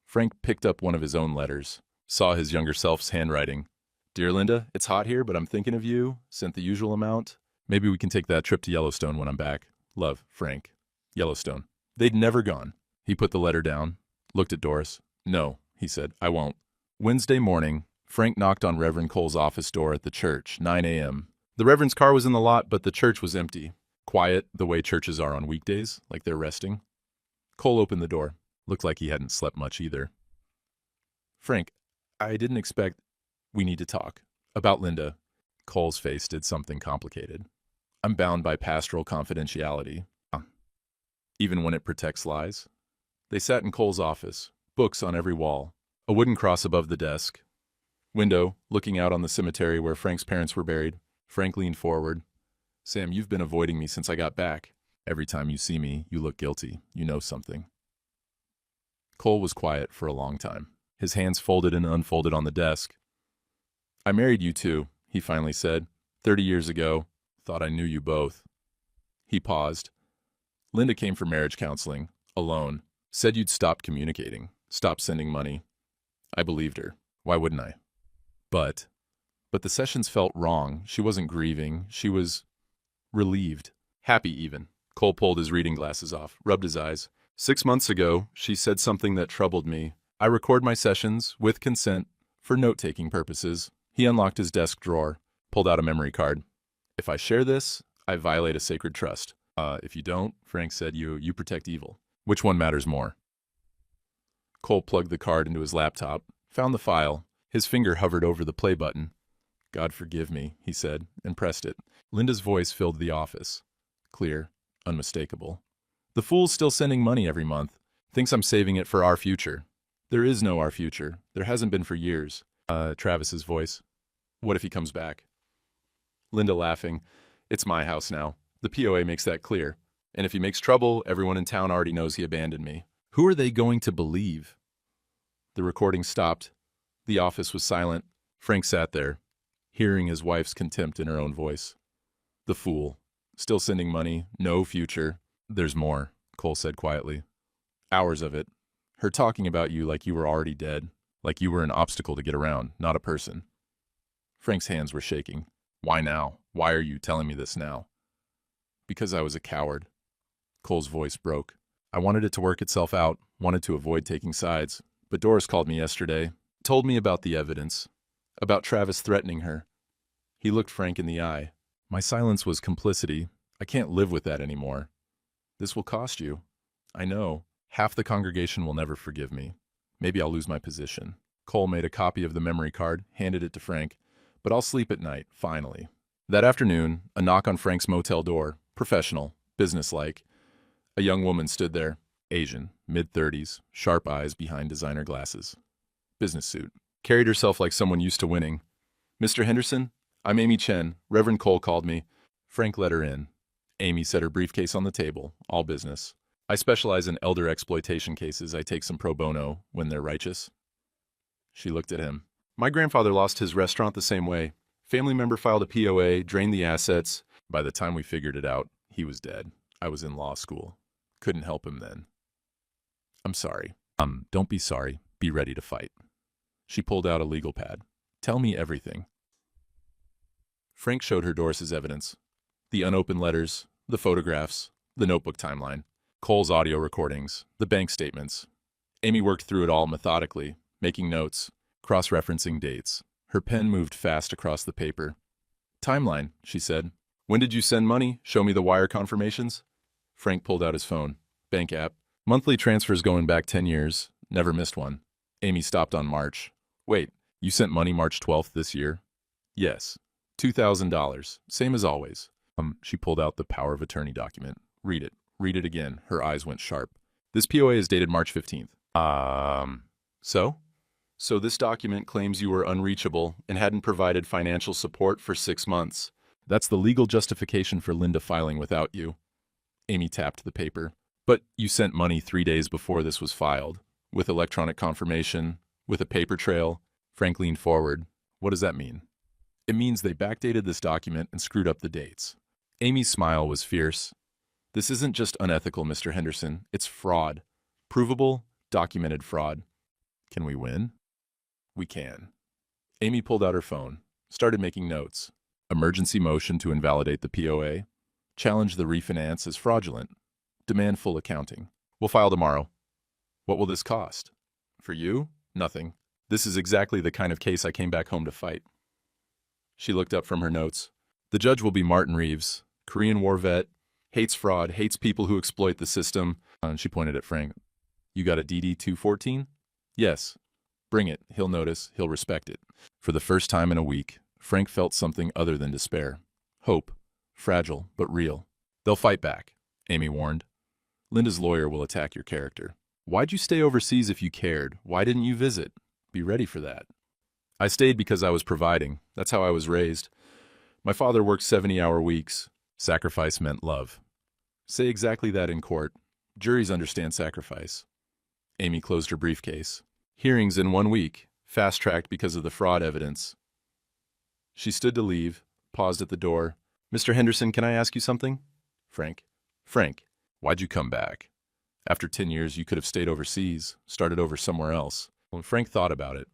Frank picked up one of his own letters, saw his younger self's handwriting. Dear Linda, it's hot here, but I'm thinking of you. Sent the usual amount. Maybe we can take that trip to Yellowstone when I'm back. Love, Frank. Yellowstone. They'd never gone. He put the letter down, looked at Doris. No, he said, I won't. Wednesday morning, Frank knocked on Reverend Cole's office door at the church, 9 a.m. The Reverend's car was in the lot, but the church was empty. Quiet, the way churches are on weekdays, like they're resting. Cole opened the door. Looked like he hadn't slept much either. Frank, I didn't expect... We need to talk. About Linda. Cole's face did something complicated. I'm bound by pastoral confidentiality. Even when it protects lies. They sat in Cole's office, books on every wall, a wooden cross above the desk. Window, looking out on the cemetery where Frank's parents were buried. Frank leaned forward. Sam, you've been avoiding me since I got back. Every time you see me, you look guilty. You know something. Cole was quiet for a long time. His hands folded and unfolded on the desk. I married you too, he finally said. 30 years ago. Thought I knew you both. He paused. Linda came for marriage counseling, alone. Said you'd stopped communicating, stopped sending money. I believed her. Why wouldn't I? But the sessions felt wrong. She wasn't grieving. She was relieved. Happy even. Cole pulled his reading glasses off, rubbed his eyes. 6 months ago, she said something that troubled me. I record my sessions, with consent, for note-taking purposes. He unlocked his desk drawer, pulled out a memory card. If I share this, I violate a sacred trust. If you don't, Frank said, you protect evil. Which one matters more? Cole plugged the card into his laptop, found the file. His finger hovered over the play button. God forgive me, he said, and pressed it. Linda's voice filled the office. Clear, unmistakable. The fool's still sending money every month. Thinks I'm saving it for our future. There is no our future. There hasn't been for years. Travis's voice. What if he comes back? Linda laughing. It's my house now. The POA makes that clear. And if he makes trouble, everyone in town already knows he abandoned me. Who are they going to believe? The recording stopped. The office was silent. Frank sat there, hearing his wife's contempt in her own voice. The fool. Still sending money. No future. There's more, Cole said quietly. Hours of it. Her talking about you like you were already dead. Like you were an obstacle to get around, not a person. Frank's hands were shaking. Why now? Why are you telling me this now? Because I was a coward. Cole's voice broke. I wanted it to work itself out, wanted to avoid taking sides. But Doris called me yesterday, told me about the evidence, about Travis threatening her. He looked Frank in the eye. My silence was complicity. I can't live with that anymore. This will cost you. I know. Half the congregation will never forgive me. Maybe I'll lose my position. Cole made a copy of the memory card, handed it to Frank. But I'll sleep at night, finally. That afternoon, a knock on Frank's motel door. Professional, businesslike. A young woman stood there. Asian, mid-30s, sharp eyes behind designer glasses. Business suit. Carried herself like someone used to winning. Mr. Henderson, I'm Amy Chen. Reverend Cole called me. Frank let her in. Amy set her briefcase on the table, all business. I specialize in elder exploitation cases. I take some pro bono when they're righteous. She looked at him. My grandfather lost his restaurant the same way. Family member filed a POA, drained the assets. By the time we figured it out, he was dead. I was in law school. Couldn't help him then. I'm sorry. Don't be sorry. Be ready to fight. She pulled out a legal pad. Tell me everything. Frank showed her Doris's evidence. The unopened letters, the photographs, the notebook timeline, Cole's audio recordings, the bank statements. Amy worked through it all methodically, making notes, cross-referencing dates. Her pen moved fast across the paper. Timeline, she said. When did you send money? Show me the wire confirmations. Frank pulled out his phone. Bank app. Monthly transfers going back 10 years. Never missed one. Amy stopped on March. Wait, you sent money March 12th this year? Yes. $2,000. Same as always. She pulled out the power of attorney document. Read it. Read it again. Her eyes went sharp. This POA is dated March 15th. So? So this document claims you were unreachable and hadn't provided financial support for 6 months. That's the legal justification for Linda filing without you. Amy tapped the paper. But you sent money 3 days before this was filed, with electronic confirmation, with a paper trail. Frank leaned forward. What does that mean? It means they backdated this document and screwed up the dates. Amy's smile was fierce. This isn't just unethical, Mr. Henderson. It's fraud. Provable, documented fraud. Can we win? We can. Amy pulled out her phone, started making notes. Emergency motion to invalidate the POA. Challenge the refinance as fraudulent. Demand full accounting. We'll file tomorrow. What will this cost? For you? Nothing. This is exactly the kind of case I came back home to fight. She looked up from her notes. The judge will be Martin Reeves, Korean War vet, hates fraud, hates people who exploit the system. And she pointed at Frank. You got a DD-214? Yes. Bring it. He'll notice. He'll respect it. For the first time in a week, Frank felt something other than despair. Hope. Fragile, but real. They'll fight back, Amy warned. Linda's lawyer will attack your character. Why'd you stay overseas if you cared? Why didn't you visit? Be ready for that. I stayed because I was providing. That's how I was raised. My father worked 70-hour weeks. Sacrifice meant love. Say exactly that in court. Juries understand sacrifice. Amy closed her briefcase. Hearings in 1 week, fast-tracked because of the fraud evidence. She stood to leave, paused at the door. Mr. Henderson, can I ask you something? Frank. Frank, why'd you come back? After 10 years, you could have stayed overseas, started over somewhere else. When Frank thought about it,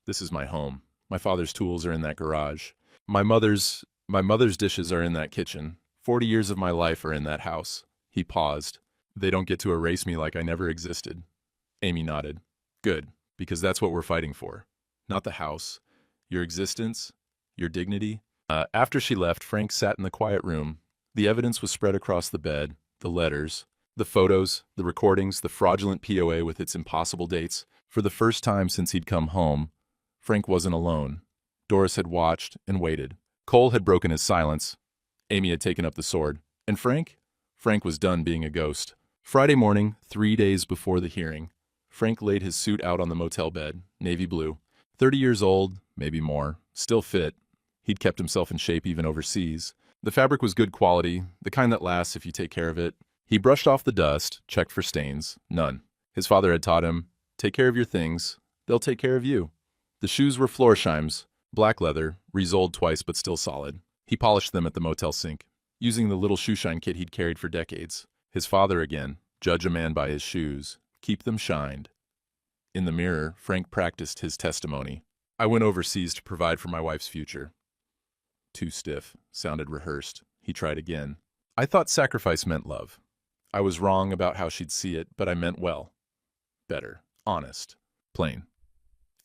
this is my home. My father's tools are in that garage. My mother's dishes are in that kitchen. 40 years of my life are in that house. He paused. They don't get to erase me like I never existed. Amy nodded. Good, because that's what we're fighting for. Not the house. Your existence, your dignity. After she left, Frank sat in the quiet room. The evidence was spread across the bed, the letters, the photos, the recordings, the fraudulent POA with its impossible dates. For the first time since he'd come home, Frank wasn't alone. Doris had watched and waited. Cole had broken his silence. Amy had taken up the sword. And Frank? Frank was done being a ghost. Friday morning, 3 days before the hearing, Frank laid his suit out on the motel bed, navy blue. 30 years old, maybe more, still fit. He'd kept himself in shape even overseas. The fabric was good quality, the kind that lasts if you take care of it. He brushed off the dust, checked for stains. None. His father had taught him, take care of your things, they'll take care of you. The shoes were Florsheim's, black leather, resoled twice but still solid. He polished them at the motel sink, using the little shoe shine kit he'd carried for decades. His father again, judge a man by his shoes, keep them shined. In the mirror, Frank practiced his testimony. I went overseas to provide for my wife's future. Too stiff, sounded rehearsed. He tried again. I thought sacrifice meant love. I was wrong about how she'd see it, but I meant well. Better, honest, plain.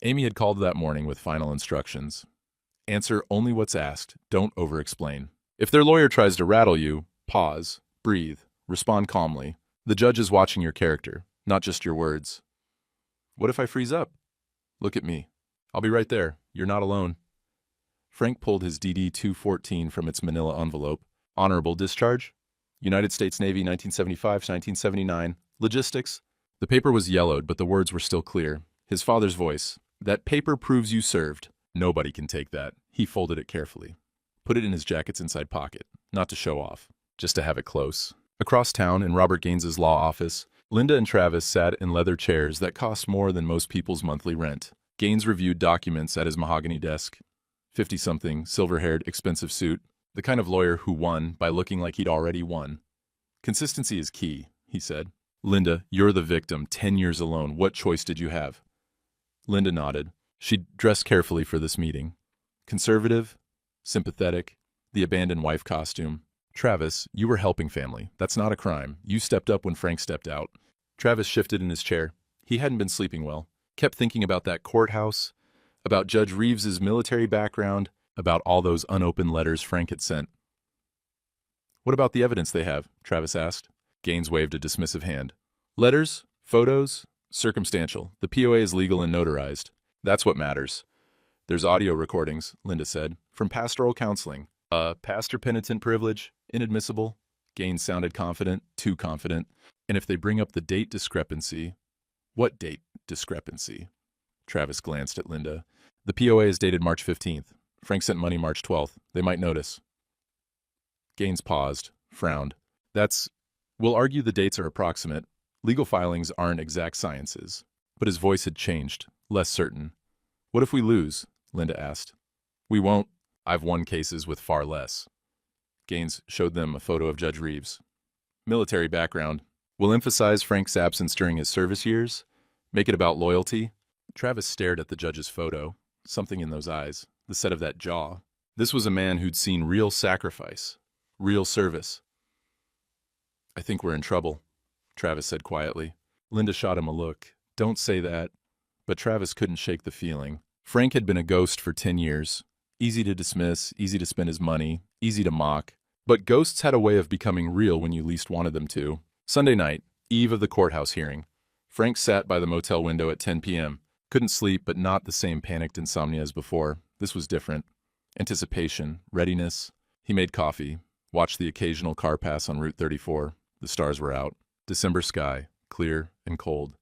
Amy had called that morning with final instructions. Answer only what's asked, don't over-explain. If their lawyer tries to rattle you, pause, breathe, respond calmly. The judge is watching your character, not just your words. What if I freeze up? Look at me. I'll be right there. You're not alone. Frank pulled his DD-214 from its manila envelope. Honorable discharge. United States Navy, 1975-1979. Logistics. The paper was yellowed, but the words were still clear. His father's voice. That paper proves you served. Nobody can take that. He folded it carefully. Put it in his jacket's inside pocket. Not to show off. Just to have it close. Across town, in Robert Gaines's law office, Linda and Travis sat in leather chairs that cost more than most people's monthly rent. Gaines reviewed documents at his mahogany desk. 50-something, silver-haired, expensive suit. The kind of lawyer who won by looking like he'd already won. Consistency is key, he said. Linda, you're the victim, 10 years alone. What choice did you have? Linda nodded. She dressed carefully for this meeting. Conservative, sympathetic, the abandoned wife costume. Travis, you were helping family. That's not a crime. You stepped up when Frank stepped out. Travis shifted in his chair. He hadn't been sleeping well. Kept thinking about that courthouse, about Judge Reeves's military background, about all those unopened letters Frank had sent. What about the evidence they have? Travis asked. Gaines waved a dismissive hand. Letters, photos, circumstantial. The POA is legal and notarized. That's what matters. There's audio recordings, Linda said, from pastoral counseling. Pastor penitent privilege, inadmissible. Gaines sounded confident, too confident. And if they bring up the date discrepancy... What date discrepancy? Travis glanced at Linda. The POA is dated March 15th. Frank sent money March 12th. They might notice. Gaines paused, frowned. We'll argue the dates are approximate. Legal filings aren't exact sciences. But his voice had changed, less certain. What if we lose? Linda asked. We won't. I've won cases with far less. Gaines showed them a photo of Judge Reeves. Military background. We'll emphasize Frank's absence during his service years. Make it about loyalty. Travis stared at the judge's photo. Something in those eyes. The set of that jaw. This was a man who'd seen real sacrifice. Real service. I think we're in trouble, Travis said quietly. Linda shot him a look. Don't say that. But Travis couldn't shake the feeling. Frank had been a ghost for 10 years. Easy to dismiss, easy to spend his money, easy to mock. But ghosts had a way of becoming real when you least wanted them to. Sunday night, eve of the courthouse hearing. Frank sat by the motel window at 10 p.m. Couldn't sleep, but not the same panicked insomnia as before. This was different. Anticipation, readiness. He made coffee, watched the occasional car pass on Route 34. The stars were out. December sky, clear and cold.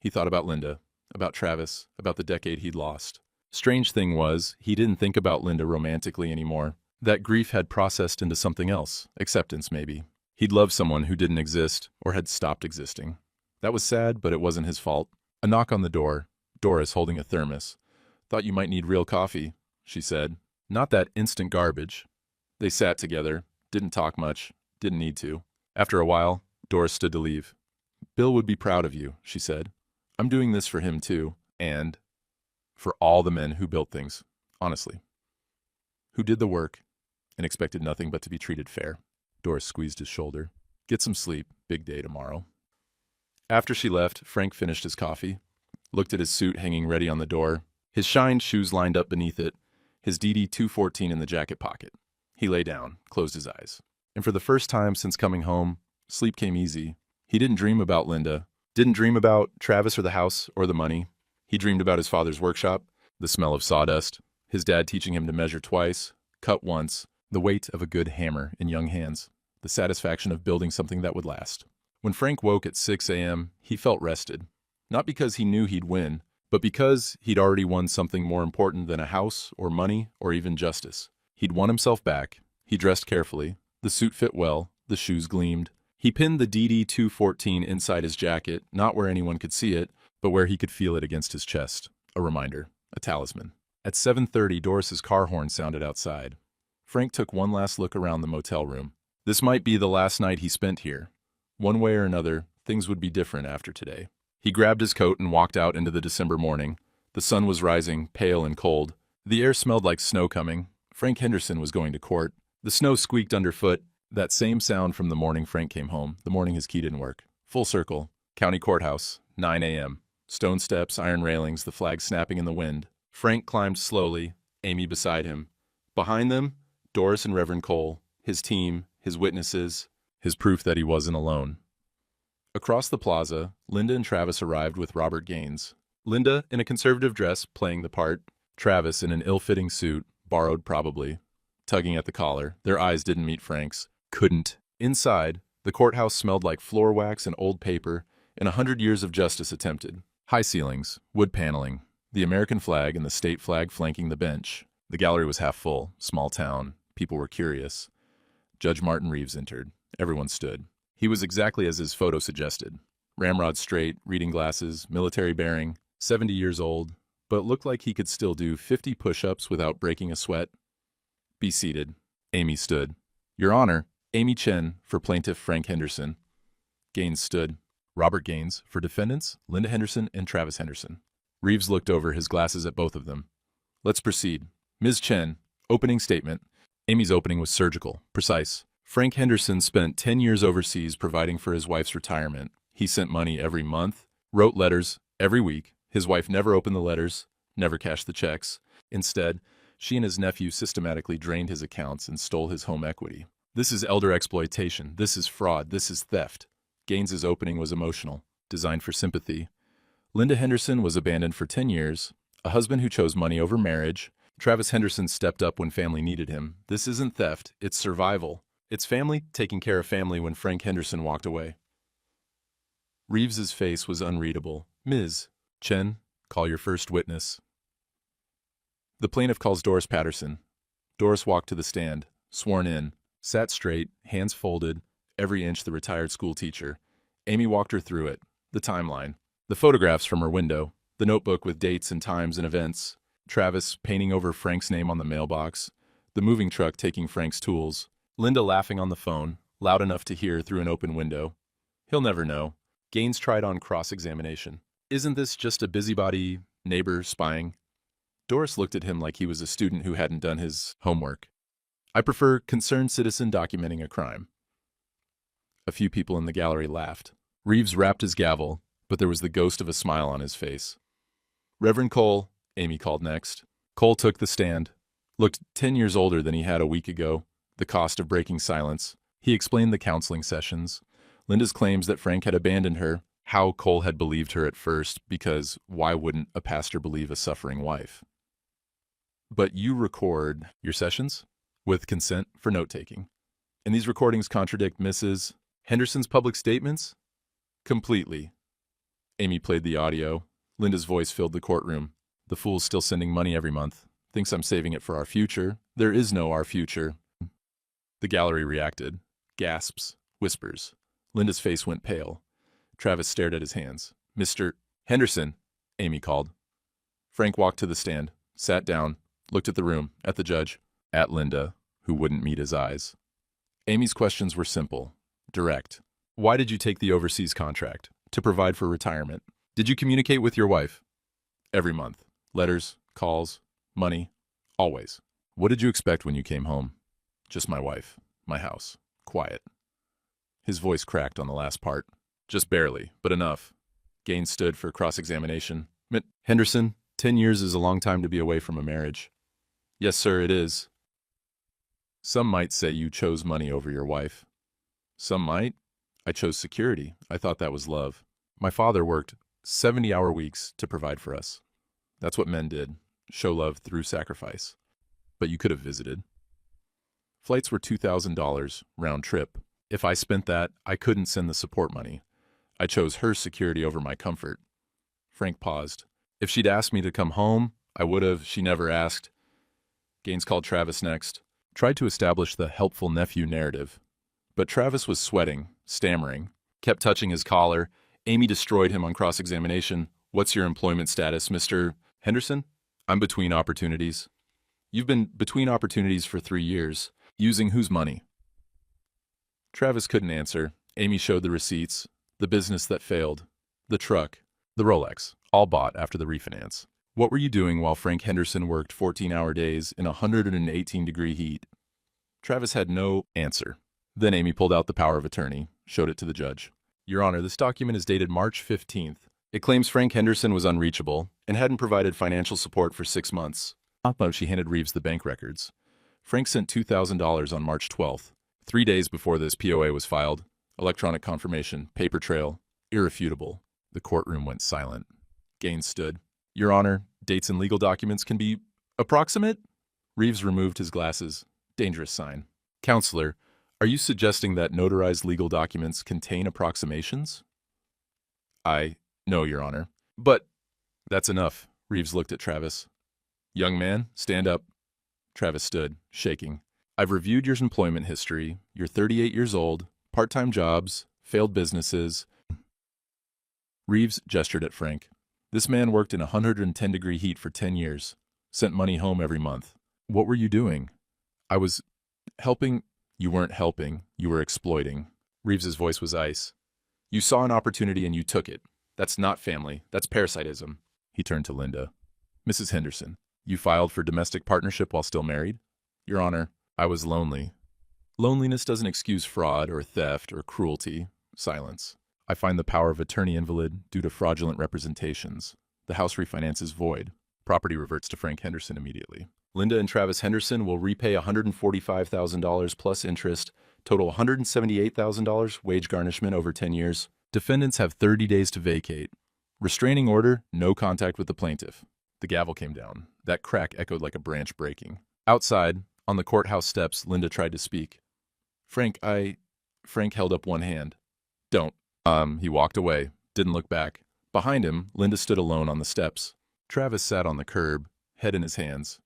He thought about Linda, about Travis, about the decade he'd lost. Strange thing was, he didn't think about Linda romantically anymore. That grief had processed into something else, acceptance maybe. He'd loved someone who didn't exist, or had stopped existing. That was sad, but it wasn't his fault. A knock on the door. Doris holding a thermos. Thought you might need real coffee, she said. Not that instant garbage. They sat together, didn't talk much, didn't need to. After a while, Doris stood to leave. Bill would be proud of you, she said. I'm doing this for him too, and for all the men who built things, honestly. Who did the work and expected nothing but to be treated fair. Doris squeezed his shoulder. Get some sleep, big day tomorrow. After she left, Frank finished his coffee, looked at his suit hanging ready on the door, his shined shoes lined up beneath it, his DD-214 in the jacket pocket. He lay down, closed his eyes. And for the first time since coming home, sleep came easy. He didn't dream about Linda, didn't dream about Travis or the house or the money. He dreamed about his father's workshop, the smell of sawdust, his dad teaching him to measure twice, cut once, the weight of a good hammer in young hands, the satisfaction of building something that would last. When Frank woke at 6 a.m., he felt rested. Not because he knew he'd win, but because he'd already won something more important than a house or money or even justice. He'd won himself back. He dressed carefully. The suit fit well. The shoes gleamed. He pinned the DD-214 inside his jacket, not where anyone could see it, but where he could feel it against his chest. A reminder. A talisman. At 7:30, Doris's car horn sounded outside. Frank took one last look around the motel room. This might be the last night he spent here. One way or another, things would be different after today. He grabbed his coat and walked out into the December morning. The sun was rising, pale and cold. The air smelled like snow coming. Frank Henderson was going to court. The snow squeaked underfoot, that same sound from the morning Frank came home, the morning his key didn't work. Full circle. County courthouse, 9 a.m. Stone steps, iron railings, the flag snapping in the wind. Frank climbed slowly, Amy beside him. Behind them, Doris and Reverend Cole, his team, his witnesses, his proof that he wasn't alone. Across the plaza, Linda and Travis arrived with Robert Gaines. Linda in a conservative dress, playing the part. Travis in an ill-fitting suit, borrowed probably. Tugging at the collar, their eyes didn't meet Frank's. Couldn't. Inside, the courthouse smelled like floor wax and old paper, and 100 years of justice attempted. High ceilings, wood paneling, the American flag and the state flag flanking the bench. The gallery was half full, small town. People were curious. Judge Martin Reeves entered. Everyone stood. He was exactly as his photo suggested. Ramrod straight, reading glasses, military bearing, 70 years old, but looked like he could still do 50 push-ups without breaking a sweat. Be seated. Amy stood. Your Honor, Amy Chen for Plaintiff Frank Henderson. Gaines stood. Robert Gaines, for defendants, Linda Henderson and Travis Henderson. Reeves looked over his glasses at both of them. Let's proceed. Ms. Chen, opening statement. Amy's opening was surgical, precise. Frank Henderson spent 10 years overseas providing for his wife's retirement. He sent money every month, wrote letters every week. His wife never opened the letters, never cashed the checks. Instead, she and his nephew systematically drained his accounts and stole his home equity. This is elder exploitation. This is fraud. This is theft. Gaines's opening was emotional, designed for sympathy. Linda Henderson was abandoned for 10 years, a husband who chose money over marriage. Travis Henderson stepped up when family needed him. This isn't theft, it's survival. It's family taking care of family when Frank Henderson walked away. Reeves's face was unreadable. Ms. Chen, call your first witness. The plaintiff calls Doris Patterson. Doris walked to the stand, sworn in, sat straight, hands folded, every inch the retired school teacher. Amy walked her through it, the timeline, the photographs from her window, the notebook with dates and times and events, Travis painting over Frank's name on the mailbox, the moving truck taking Frank's tools, Linda laughing on the phone, loud enough to hear through an open window. He'll never know. Gaines tried on cross-examination. Isn't this just a busybody neighbor spying? Doris looked at him like he was a student who hadn't done his homework. I prefer concerned citizen documenting a crime. A few people in the gallery laughed. Reeves rapped his gavel, but there was the ghost of a smile on his face. Reverend Cole, Amy called next. Cole took the stand, looked 10 years older than he had a week ago, the cost of breaking silence. He explained the counseling sessions, Linda's claims that Frank had abandoned her, how Cole had believed her at first, because why wouldn't a pastor believe a suffering wife? But you record your sessions with consent for note-taking. And these recordings contradict Mrs. Henderson's public statements? Completely. Amy played the audio. Linda's voice filled the courtroom. The fool's still sending money every month. Thinks I'm saving it for our future. There is no our future. The gallery reacted. Gasps. Whispers. Linda's face went pale. Travis stared at his hands. Mr. Henderson, Amy called. Frank walked to the stand, sat down, looked at the room, at the judge, at Linda, who wouldn't meet his eyes. Amy's questions were simple, direct. Why did you take the overseas contract? To provide for retirement. Did you communicate with your wife? Every month. Letters, calls, money, always. What did you expect when you came home? Just my wife, my house, quiet. His voice cracked on the last part. Just barely, but enough. Gaines stood for cross-examination. Henderson, 10 years is a long time to be away from a marriage. Yes, sir, it is. Some might say you chose money over your wife. Some might. I chose security. I thought that was love. My father worked 70-hour weeks to provide for us. That's what men did, show love through sacrifice. But you could have visited. Flights were $2,000 round trip. If I spent that, I couldn't send the support money. I chose her security over my comfort. Frank paused. If she'd asked me to come home, I would have. She never asked. Gaines called Travis next. Tried to establish the helpful nephew narrative. But Travis was sweating, stammering, kept touching his collar. Amy destroyed him on cross-examination. What's your employment status, Mr. Henderson? I'm between opportunities. You've been between opportunities for 3 years. Using whose money? Travis couldn't answer. Amy showed the receipts, the business that failed, the truck, the Rolex, all bought after the refinance. What were you doing while Frank Henderson worked 14-hour days in 118-degree heat? Travis had no answer. Then Amy pulled out the power of attorney, showed it to the judge. Your Honor, this document is dated March 15th. It claims Frank Henderson was unreachable and hadn't provided financial support for 6 months. She handed Reeves the bank records. Frank sent $2,000 on March 12th. 3 days before this POA was filed. Electronic confirmation, paper trail, irrefutable. The courtroom went silent. Gaines stood. Your Honor, dates and legal documents can be approximate? Reeves removed his glasses. Dangerous sign. Counselor, are you suggesting that notarized legal documents contain approximations? No, Your Honor. But that's enough. Reeves looked at Travis. Young man, stand up. Travis stood, shaking. I've reviewed your employment history. You're 38 years old, part-time jobs, failed businesses. Reeves gestured at Frank. This man worked in 110-degree heat for 10 years, sent money home every month. What were you doing? I was helping. You weren't helping. You were exploiting. Reeves's voice was ice. You saw an opportunity and you took it. That's not family. That's parasitism. He turned to Linda. Mrs. Henderson, you filed for domestic partnership while still married? Your Honor, I was lonely. Loneliness doesn't excuse fraud or theft or cruelty. Silence. I find the power of attorney invalid due to fraudulent representations. The house refinance is void. Property reverts to Frank Henderson immediately. Linda and Travis Henderson will repay $145,000 plus interest, total $178,000 wage garnishment over 10 years. Defendants have 30 days to vacate. Restraining order, no contact with the plaintiff. The gavel came down. That crack echoed like a branch breaking. Outside, on the courthouse steps, Linda tried to speak. Frank held up one hand. Don't. He walked away, didn't look back. Behind him, Linda stood alone on the steps. Travis sat on the curb, head in his hands.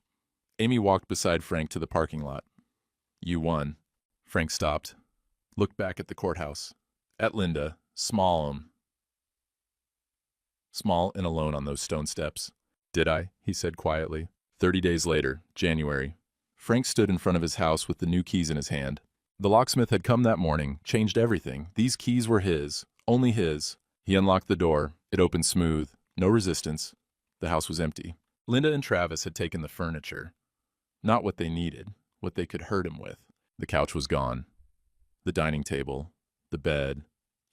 Amy walked beside Frank to the parking lot. You won. Frank stopped, looked back at the courthouse, at Linda, small and alone on those stone steps. Did I? He said quietly. 30 days later, January. Frank stood in front of his house with the new keys in his hand. The locksmith had come that morning, changed everything. These keys were his, only his. He unlocked the door. It opened smooth, no resistance. The house was empty. Linda and Travis had taken the furniture. Not what they needed, what they could hurt him with. The couch was gone. The dining table, the bed,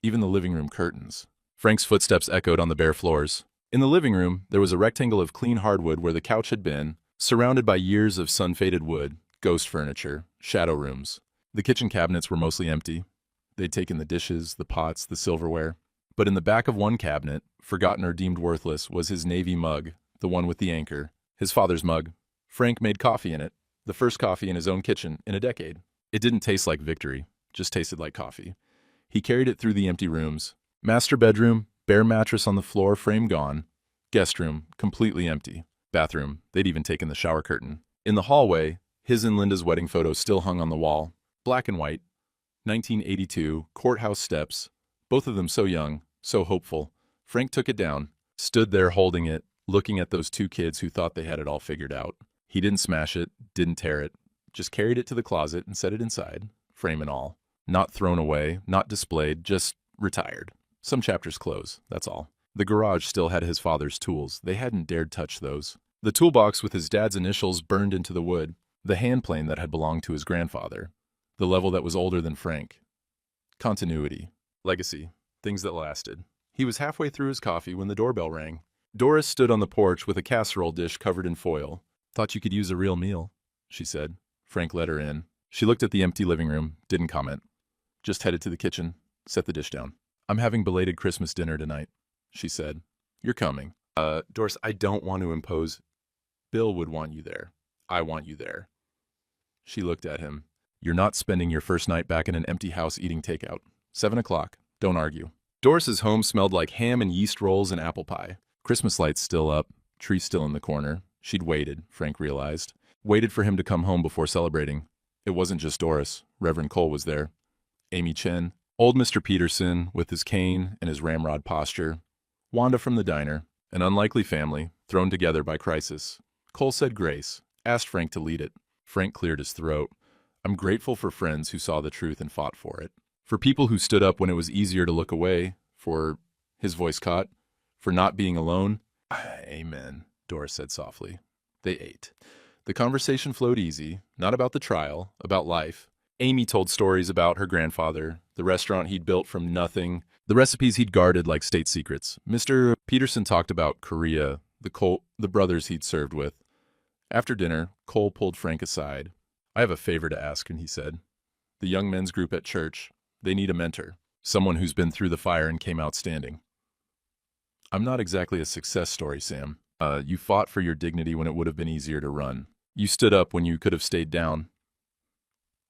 even the living room curtains. Frank's footsteps echoed on the bare floors. In the living room, there was a rectangle of clean hardwood where the couch had been, surrounded by years of sun-faded wood, ghost furniture, shadow rooms. The kitchen cabinets were mostly empty. They'd taken the dishes, the pots, the silverware. But in the back of one cabinet, forgotten or deemed worthless, was his navy mug, the one with the anchor, his father's mug. Frank made coffee in it, the first coffee in his own kitchen in a decade. It didn't taste like victory, just tasted like coffee. He carried it through the empty rooms. Master bedroom, bare mattress on the floor, frame gone. Guest room, completely empty. Bathroom, they'd even taken the shower curtain. In the hallway, his and Linda's wedding photo still hung on the wall. Black and white. 1982, courthouse steps. Both of them so young, so hopeful. Frank took it down, stood there holding it, looking at those two kids who thought they had it all figured out. He didn't smash it, didn't tear it, just carried it to the closet and set it inside, frame and all. Not thrown away, not displayed, just retired. Some chapters close, that's all. The garage still had his father's tools. They hadn't dared touch those. The toolbox with his dad's initials burned into the wood. The hand plane that had belonged to his grandfather. The level that was older than Frank. Continuity. Legacy. Things that lasted. He was halfway through his coffee when the doorbell rang. Doris stood on the porch with a casserole dish covered in foil. Thought you could use a real meal, she said. Frank let her in. She looked at the empty living room, didn't comment. Just headed to the kitchen, set the dish down. I'm having belated Christmas dinner tonight, she said. You're coming. Doris, I don't want to impose. Bill would want you there. I want you there. She looked at him. You're not spending your first night back in an empty house eating takeout. 7 o'clock. Don't argue. Doris's home smelled like ham and yeast rolls and apple pie. Christmas lights still up, tree still in the corner. She'd waited, Frank realized. Waited for him to come home before celebrating. It wasn't just Doris. Reverend Cole was there. Amy Chen. Old Mr. Peterson, with his cane and his ramrod posture. Wanda from the diner. An unlikely family, thrown together by crisis. Cole said grace, asked Frank to lead it. Frank cleared his throat. I'm grateful for friends who saw the truth and fought for it. For people who stood up when it was easier to look away. For, his voice caught, for not being alone. Amen, Doris said softly. They ate. The conversation flowed easy, not about the trial, about life. Amy told stories about her grandfather, the restaurant he'd built from nothing, the recipes he'd guarded like state secrets. Mr. Peterson talked about Korea, the brothers he'd served with. After dinner, Cole pulled Frank aside. I have a favor to ask, and he said. The young men's group at church, they need a mentor, someone who's been through the fire and came out standing. I'm not exactly a success story, Sam. You fought for your dignity when it would have been easier to run. You stood up when you could have stayed down.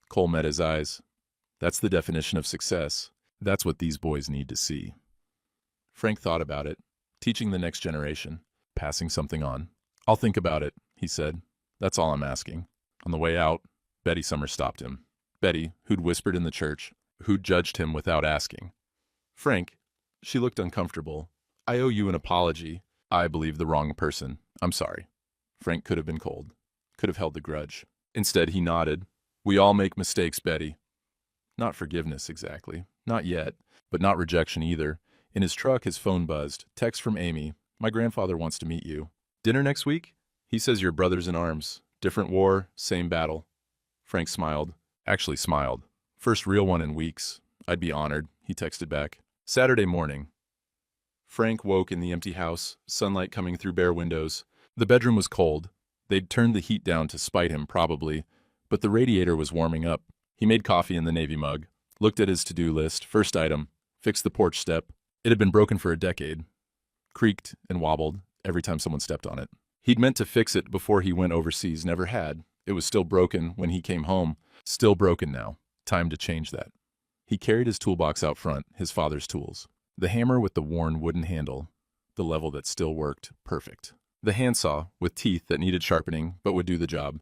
Cole met his eyes. That's the definition of success. That's what these boys need to see. Frank thought about it, teaching the next generation, passing something on. I'll think about it, he said. That's all I'm asking. On the way out, Betty Summers stopped him. Betty, who'd whispered in the church, who'd judged him without asking. Frank, she looked uncomfortable. I owe you an apology. I believed the wrong person. I'm sorry. Frank could have been cold, could have held the grudge. Instead, he nodded. We all make mistakes, Betty. Not forgiveness, exactly. Not yet. but not rejection either. In his truck, his phone buzzed. Text from Amy. My grandfather wants to meet you. Dinner next week? He says you're brothers in arms. Different war, same battle. Frank smiled. Actually smiled. First real one in weeks. I'd be honored, he texted back. Saturday morning. Frank woke in the empty house, sunlight coming through bare windows. The bedroom was cold. They'd turned the heat down to spite him, probably, but the radiator was warming up. He made coffee in the Navy mug, looked at his to-do list. First item, fix the porch step. It had been broken for a decade. Creaked and wobbled every time someone stepped on it. He'd meant to fix it before he went overseas, never had. It was still broken when he came home. Still broken now. Time to change that. He carried his toolbox out front, his father's tools. The hammer with the worn wooden handle, the level that still worked, perfect. The handsaw with teeth that needed sharpening but would do the job.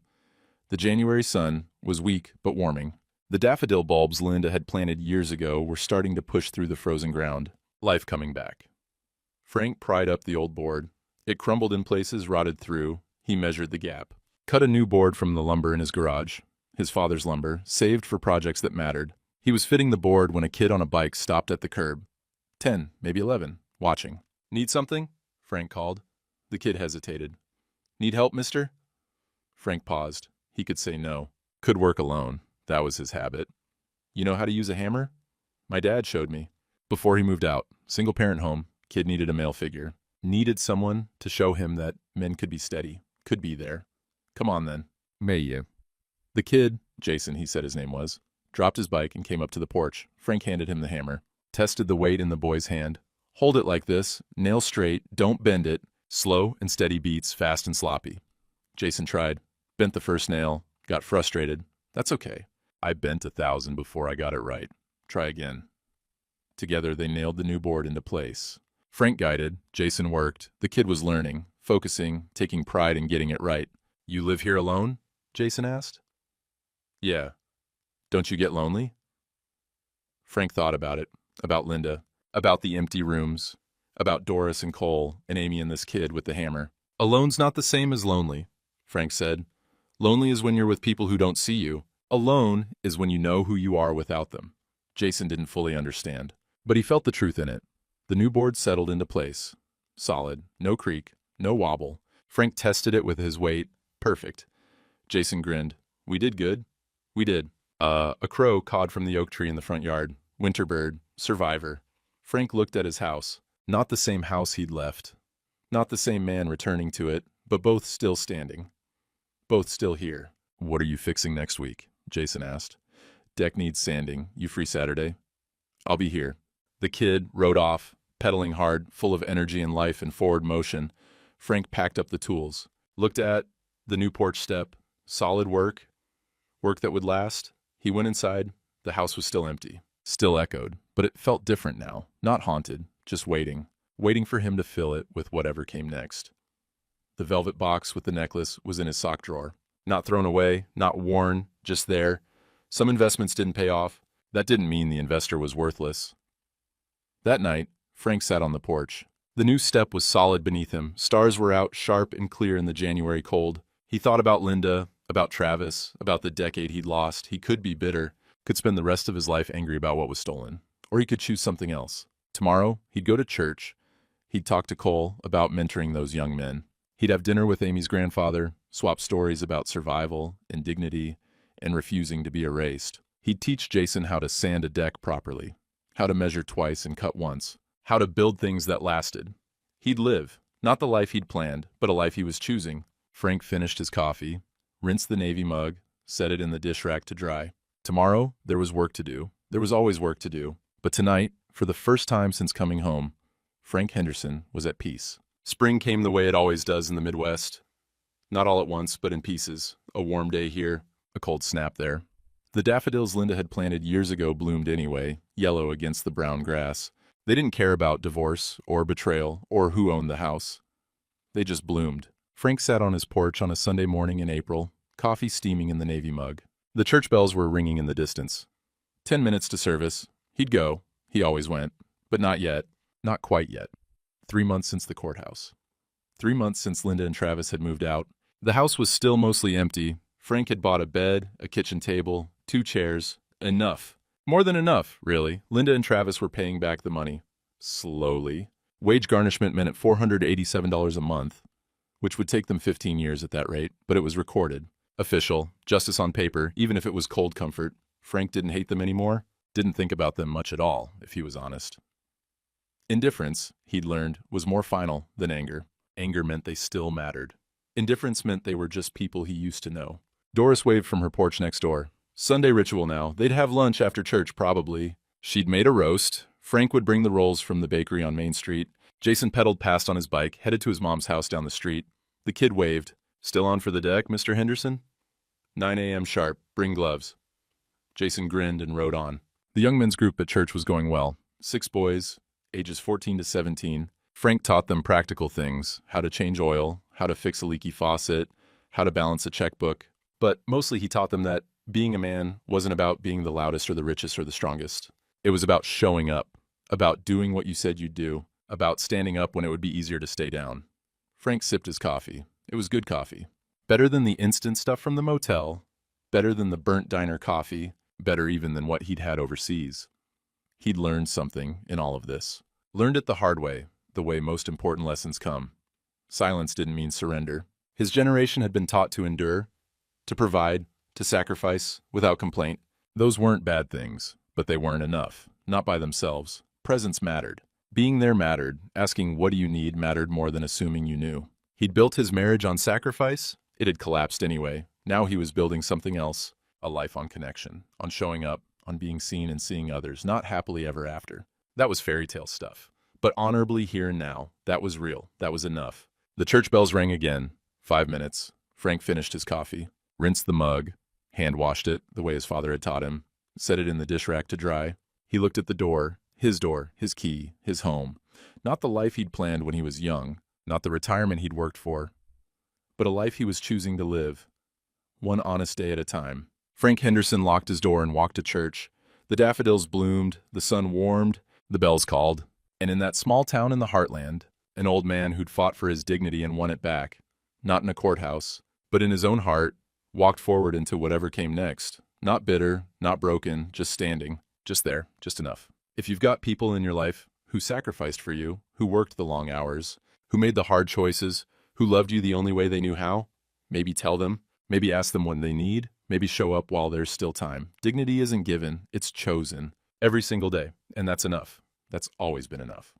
The January sun was weak but warming. The daffodil bulbs Linda had planted years ago were starting to push through the frozen ground. Life coming back. Frank pried up the old board. It crumbled in places, rotted through. He measured the gap. Cut a new board from the lumber in his garage. His father's lumber, saved for projects that mattered. He was fitting the board when a kid on a bike stopped at the curb. 10, maybe 11, watching. Need something? Frank called. The kid hesitated. Need help, mister? Frank paused. He could say no. Could work alone. That was his habit. You know how to use a hammer? My dad showed me. Before he moved out. Single-parent home. Kid needed a male figure. Needed someone to show him that men could be steady. Could be there. Come on, then. May you. The kid, Jason, he said his name was, dropped his bike and came up to the porch. Frank handed him the hammer. Tested the weight in the boy's hand. Hold it like this. Nail straight. Don't bend it. Slow and steady beats, fast and sloppy. Jason tried. Bent the first nail. Got frustrated. That's okay. I bent 1,000 before I got it right. Try again. Together they nailed the new board into place. Frank guided. Jason worked. The kid was learning, focusing, taking pride in getting it right. You live here alone? Jason asked. Yeah. Don't you get lonely? Frank thought about it. About Linda, about the empty rooms, about Doris and Cole, and Amy and this kid with the hammer. Alone's not the same as lonely, Frank said. Lonely is when you're with people who don't see you. Alone is when you know who you are without them. Jason didn't fully understand, but he felt the truth in it. The new board settled into place. Solid, no creak, no wobble. Frank tested it with his weight. Perfect. Jason grinned. We did good. We did. A crow cawed from the oak tree in the front yard. Winter bird. Survivor. Frank looked at his house. Not the same house he'd left. Not the same man returning to it, but both still standing. Both still here. What are you fixing next week? Jason asked. Deck needs sanding. You free Saturday? I'll be here. The kid rode off, pedaling hard, full of energy and life and forward motion. Frank packed up the tools. Looked at the new porch step. Solid work. Work that would last. He went inside. The house was still empty. Still echoed, but it felt different now, not haunted, just waiting for him to fill it with whatever came next. The velvet box with the necklace was in his sock drawer. Not thrown away, not worn, just there. Some investments didn't pay off. That didn't mean the investor was worthless. That night, Frank sat on the porch. The new step was solid beneath him. Stars were out, sharp and clear in the January cold. He thought about Linda, about Travis, about the decade he'd lost. He could be bitter. Could spend the rest of his life angry about what was stolen. Or he could choose something else. Tomorrow, he'd go to church. He'd talk to Cole about mentoring those young men. He'd have dinner with Amy's grandfather, swap stories about survival and dignity and refusing to be erased. He'd teach Jason how to sand a deck properly, how to measure twice and cut once, how to build things that lasted. He'd live, not the life he'd planned, but a life he was choosing. Frank finished his coffee, rinsed the Navy mug, set it in the dish rack to dry. Tomorrow, there was work to do. There was always work to do. But tonight, for the first time since coming home, Frank Henderson was at peace. Spring came the way it always does in the Midwest. Not all at once, but in pieces. A warm day here, a cold snap there. The daffodils Linda had planted years ago bloomed anyway, yellow against the brown grass. They didn't care about divorce or betrayal or who owned the house. They just bloomed. Frank sat on his porch on a Sunday morning in April, coffee steaming in the Navy mug. The church bells were ringing in the distance. 10 minutes to service. He'd go. He always went. But not yet. Not quite yet. 3 months since the courthouse. 3 months since Linda and Travis had moved out. The house was still mostly empty. Frank had bought a bed, a kitchen table, 2 chairs. Enough. More than enough, really. Linda and Travis were paying back the money. Slowly. Wage garnishment meant at $487 a month, which would take them 15 years at that rate, but it was recorded. Official, justice on paper, even if it was cold comfort. Frank didn't hate them anymore, didn't think about them much at all, if he was honest. Indifference, he'd learned, was more final than anger. Anger meant they still mattered. Indifference meant they were just people he used to know. Doris waved from her porch next door. Sunday ritual now. They'd have lunch after church, probably. She'd made a roast. Frank would bring the rolls from the bakery on Main Street. Jason pedaled past on his bike, headed to his mom's house down the street. The kid waved. Still on for the deck, Mr. Henderson? 9 a.m. sharp. Bring gloves. Jason grinned and rode on. The young men's group at church was going well. 6 boys, ages 14 to 17. Frank taught them practical things, how to change oil, how to fix a leaky faucet, how to balance a checkbook. But mostly he taught them that being a man wasn't about being the loudest or the richest or the strongest. It was about showing up, about doing what you said you'd do, about standing up when it would be easier to stay down. Frank sipped his coffee. It was good coffee. Better than the instant stuff from the motel, better than the burnt diner coffee, better even than what he'd had overseas. He'd learned something in all of this. Learned it the hard way, the way most important lessons come. Silence didn't mean surrender. His generation had been taught to endure, to provide, to sacrifice, without complaint. Those weren't bad things, but they weren't enough. Not by themselves. Presence mattered. Being there mattered. Asking what do you need mattered more than assuming you knew. He'd built his marriage on sacrifice. It had collapsed anyway. Now he was building something else. A life on connection, on showing up, on being seen and seeing others, not happily ever after. That was fairy tale stuff. But honorably here and now, that was real. That was enough. The church bells rang again. 5 minutes. Frank finished his coffee, rinsed the mug, hand-washed it the way his father had taught him, set it in the dish rack to dry. He looked at the door, his key, his home. Not the life he'd planned when he was young, not the retirement he'd worked for, but a life he was choosing to live, one honest day at a time. Frank Henderson locked his door and walked to church. The daffodils bloomed, the sun warmed, the bells called. And in that small town in the heartland, an old man who'd fought for his dignity and won it back, not in a courthouse, but in his own heart, walked forward into whatever came next. Not bitter, not broken, just standing, just there, just enough. If you've got people in your life who sacrificed for you, who worked the long hours, who made the hard choices, who loved you the only way they knew how, maybe tell them, maybe ask them when they need, maybe show up while there's still time. Dignity isn't given, it's chosen every single day, and that's enough. That's always been enough.